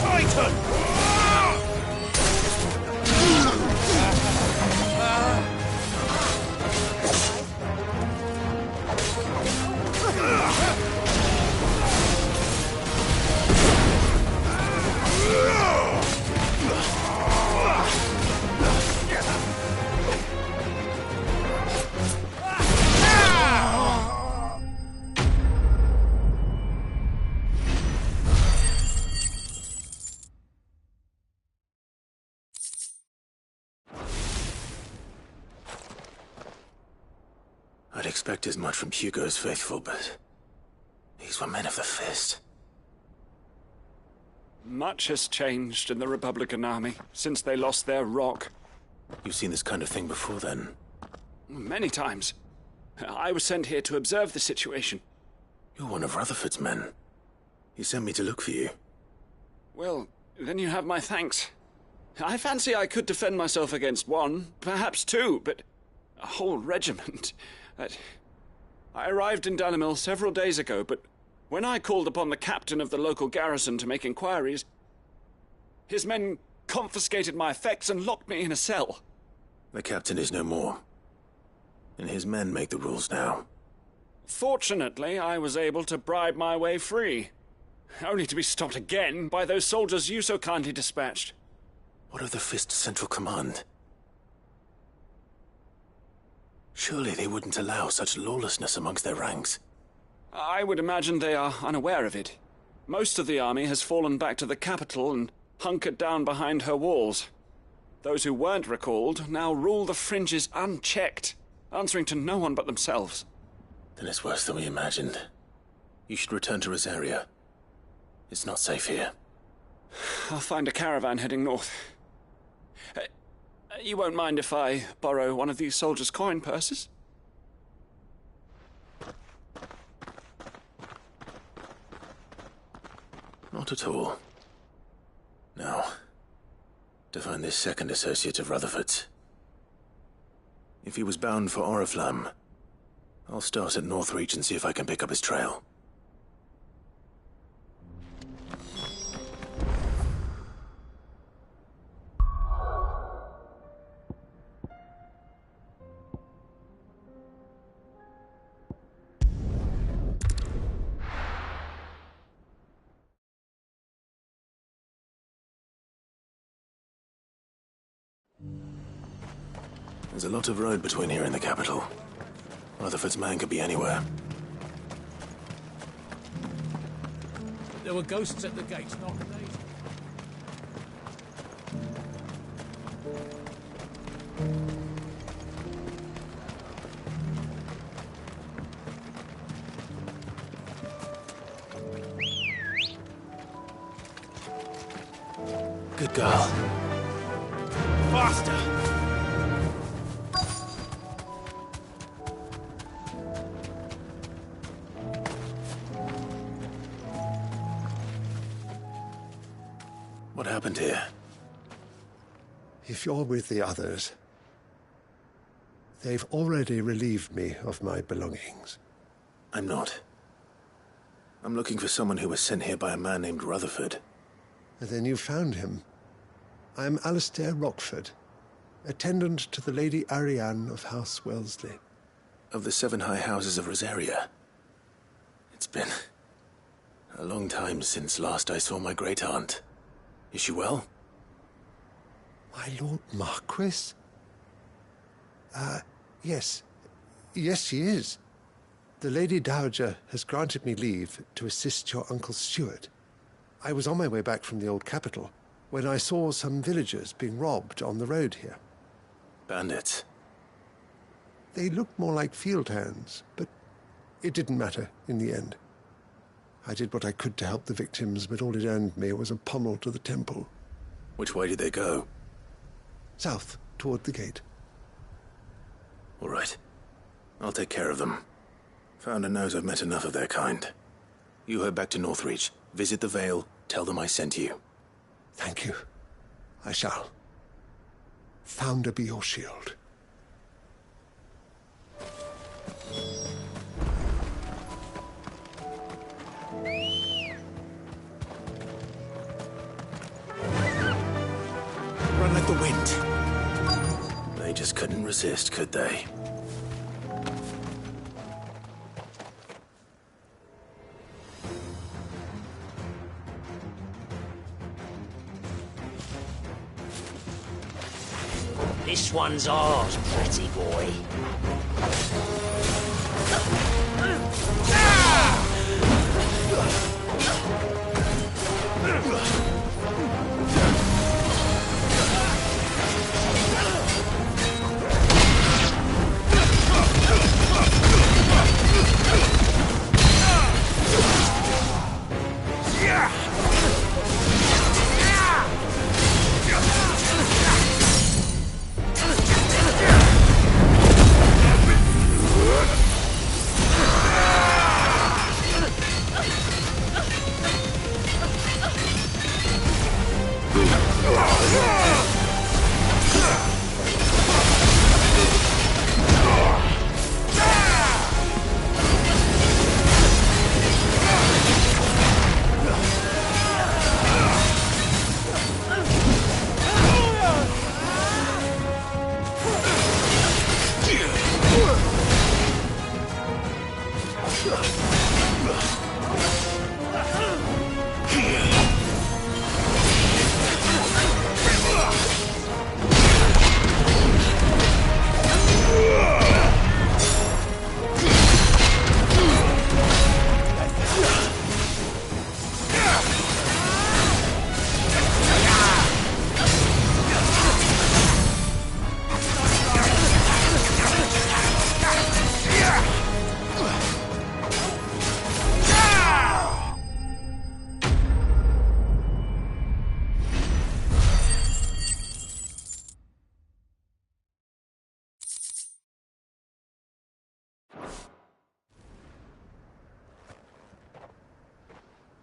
Titan! I'd expect as much from Hugo's faithful, but these were men of the fist. Much has changed in the Republican army since they lost their rock. You've seen this kind of thing before, then? Many times. I was sent here to observe the situation. You're one of Rutherford's men. He sent me to look for you. Well, then you have my thanks. I fancy I could defend myself against one, perhaps two, but a whole regiment. I arrived in Dalamil several days ago, but when I called upon the captain of the local garrison to make inquiries, his men confiscated my effects and locked me in a cell. The captain is no more, and his men make the rules now. Fortunately, I was able to bribe my way free, only to be stopped again by those soldiers you so kindly dispatched. What of the Fist's central command? Surely they wouldn't allow such lawlessness amongst their ranks. I would imagine they are unaware of it. Most of the army has fallen back to the capital and hunkered down behind her walls. Those who weren't recalled now rule the fringes unchecked, answering to no one but themselves. Then it's worse than we imagined. You should return to Rosaria. It's not safe here. I'll find a caravan heading north. You won't mind if I borrow one of these soldiers' coin purses? Not at all. Now, to find this second associate of Rutherford's. If he was bound for Oriflamme, I'll start at Northreach and see if I can pick up his trail. There's a lot of road between here and the capital. Rutherford's man could be anywhere. There were ghosts at the gates, not they? Good girl. Faster! What happened here? If you're with the others, they've already relieved me of my belongings. I'm not. I'm looking for someone who was sent here by a man named Rutherford. And then you found him. I'm Alistair Rockford, attendant to the Lady Ariane of House Wellesley. Of the 7 high houses of Rosaria. It's been a long time since last I saw my great-aunt. Is she well? My Lord Marquis? Yes. Yes, she is. The Lady Dowager has granted me leave to assist your Uncle Stuart. I was on my way back from the old capital when I saw some villagers being robbed on the road here. Bandits? They looked more like field hands, but it didn't matter in the end. I did what I could to help the victims, but all it earned me was a pommel to the temple. Which way did they go? South, toward the gate. All right. I'll take care of them. Founder knows I've met enough of their kind. You head back to Northreach, visit the Vale, tell them I sent you. Thank you. I shall. Founder be your shield. Run like the wind. They just couldn't resist, could they? This one's ours, pretty boy.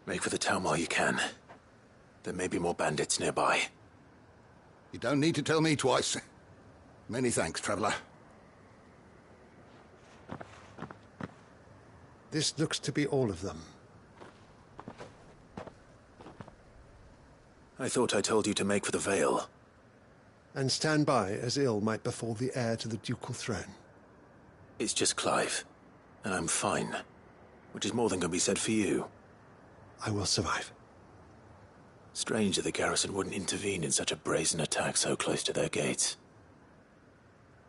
Make for the town while you can. There may be more bandits nearby. You don't need to tell me twice. Many thanks, traveler. This looks to be all of them. I thought I told you to make for the Vale. And stand by as ill might befall the heir to the ducal throne. It's just Clive, and I'm fine. Which is more than can be said for you. I will survive. Strange that the garrison wouldn't intervene in such a brazen attack so close to their gates.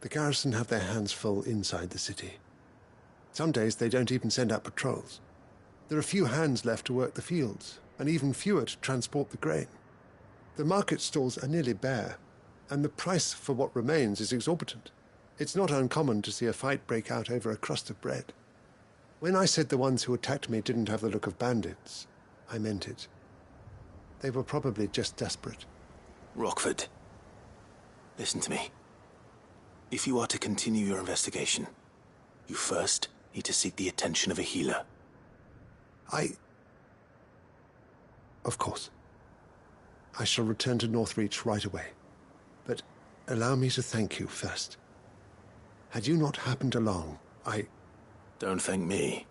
The garrison have their hands full inside the city. Some days they don't even send out patrols. There are few hands left to work the fields, and even fewer to transport the grain. The market stalls are nearly bare, and the price for what remains is exorbitant. It's not uncommon to see a fight break out over a crust of bread. When I said the ones who attacked me didn't have the look of bandits, I meant it. They were probably just desperate. Rockford, listen to me. If you are to continue your investigation, you first need to seek the attention of a healer. Of course. I shall return to Northreach right away. But allow me to thank you first. Had you not happened along, Don't thank me.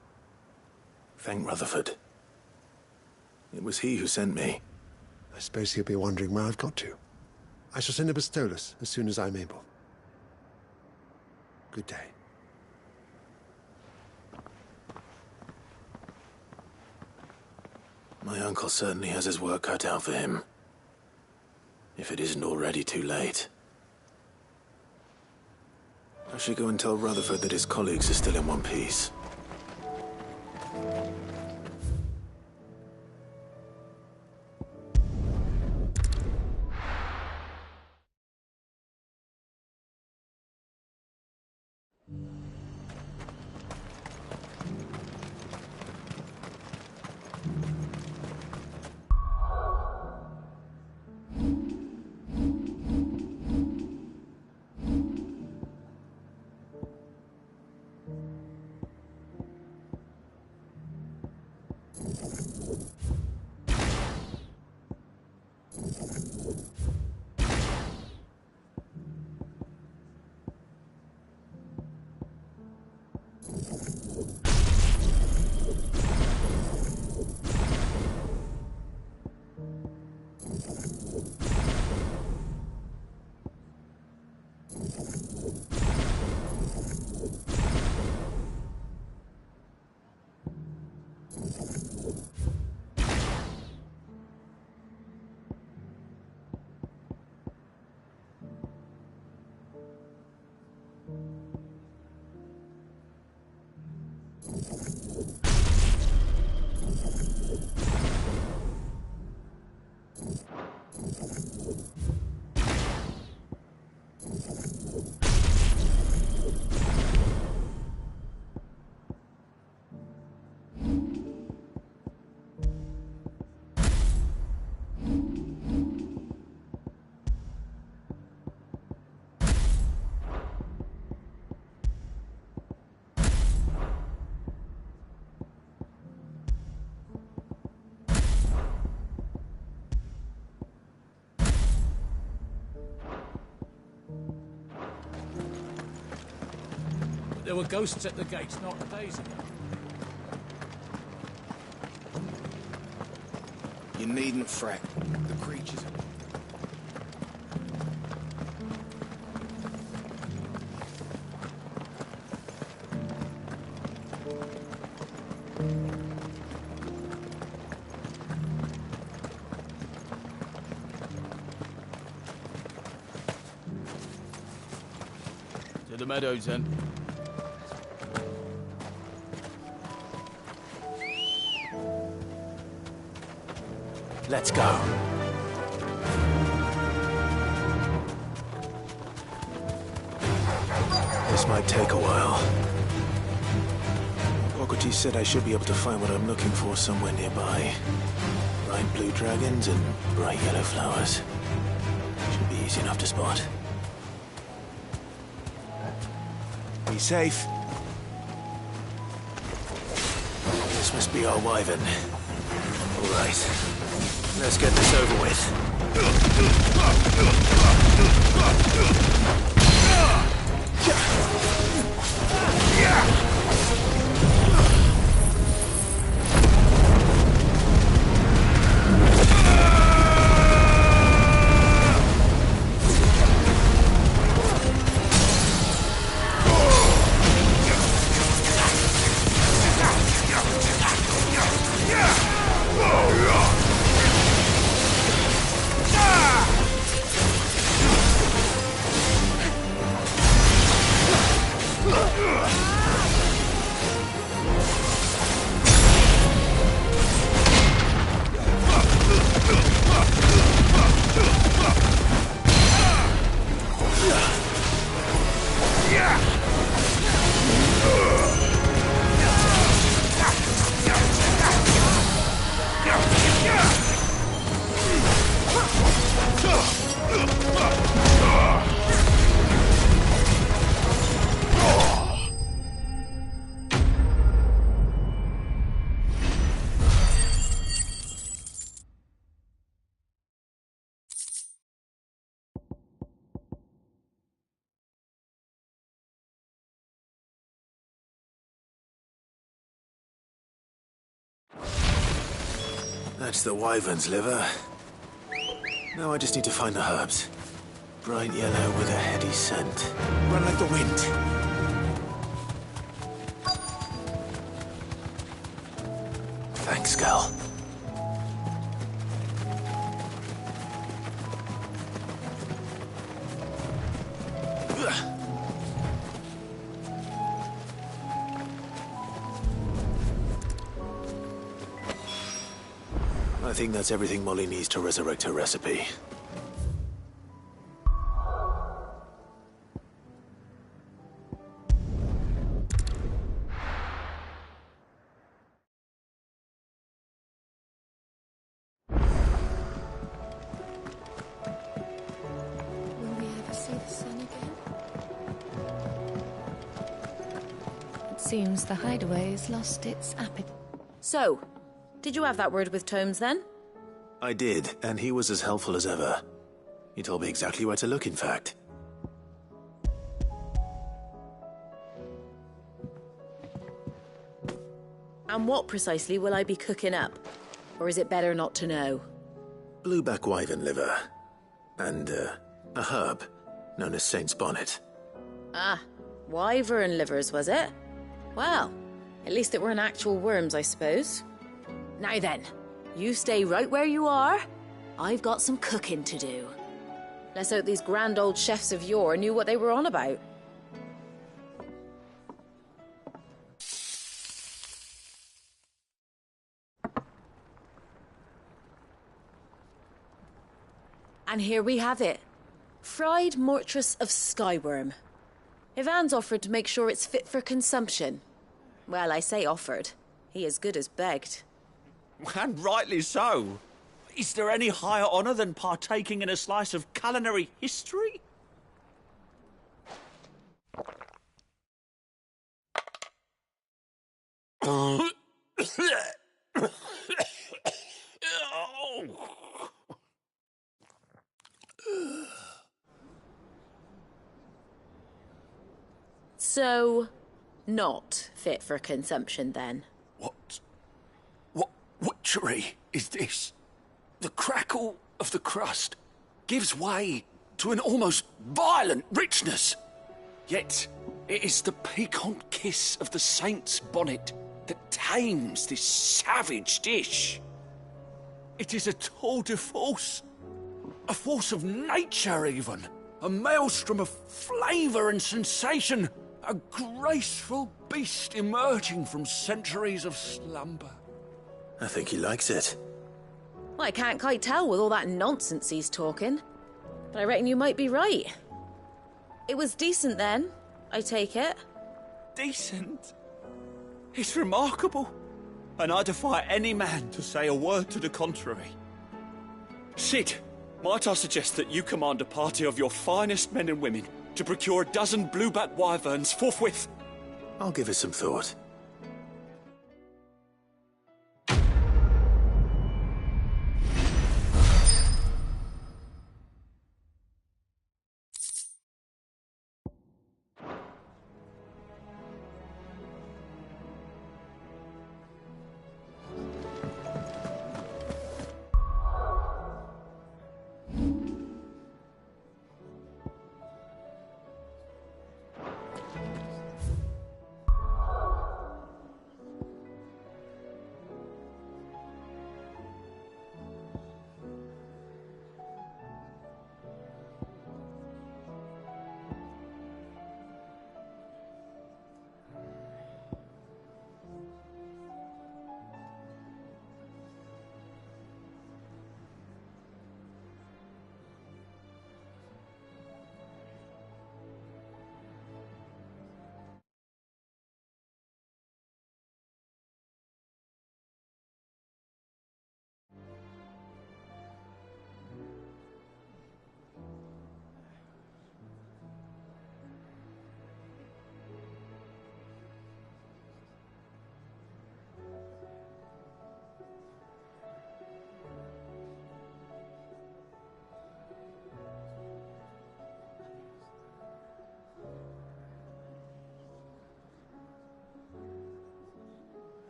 Thank Rutherford. It was he who sent me. I suppose he'll be wondering where I've got to. I shall send a Bistolus as soon as I'm able. Good day. My uncle certainly has his work cut out for him. If it isn't already too late. I should go and tell Rutherford that his colleagues are still in one piece. There were ghosts at the gates not days ago. You needn't fret. The creatures... To the meadows, then. Let's go. This might take a while. Pockety said I should be able to find what I'm looking for somewhere nearby. Bright blue dragons and bright yellow flowers. Should be easy enough to spot. Be safe. This must be our wyvern. Right. Let's get this over with. That's the wyvern's liver. Now I just need to find the herbs. Bright yellow with a heady scent. Run like the wind. Thanks, Gal. I think that's everything Molly needs to resurrect her recipe. Will we ever see the sun again? It seems the hideaway has lost its appetite. So, did you have that word with Tomes then? I did, and he was as helpful as ever. He told me exactly where to look, in fact. And what precisely will I be cooking up? Or is it better not to know? Blueback wyvern liver. And, a herb known as Saint's Bonnet. Ah, wyvern livers, was it? Well, at least it weren't actual worms, I suppose. Now then, you stay right where you are. I've got some cooking to do. Let's hope these grand old chefs of yore knew what they were on about. And here we have it. Fried mortress of skyworm. Ivan's offered to make sure it's fit for consumption. Well, I say offered. He as good as begged. And rightly so. Is there any higher honour than partaking in a slice of culinary history? So, not fit for consumption then? What witchery is this? The crackle of the crust gives way to an almost violent richness. Yet, it is the piquant kiss of the saint's bonnet that tames this savage dish. It is a tour de force, a force of nature even, a maelstrom of flavour and sensation, a graceful beast emerging from centuries of slumber. I think he likes it. Well, I can't quite tell with all that nonsense he's talking. But I reckon you might be right. It was decent then, I take it. Decent? It's remarkable. And I defy any man to say a word to the contrary. Sid, might I suggest that you command a party of your finest men and women to procure a dozen blueback wyverns forthwith? I'll give it some thought.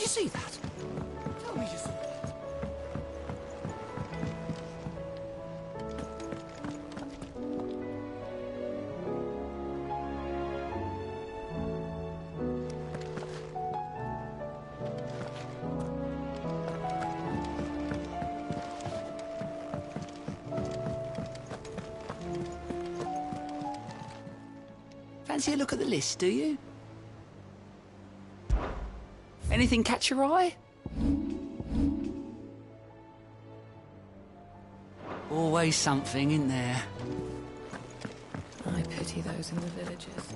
see that? Tell me you saw that. Fancy a look at the list, do you? Anything catch your eye? Always something, in there? I pity those in the villages.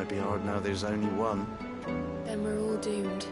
Might be hard now there's only one. Then we're all doomed.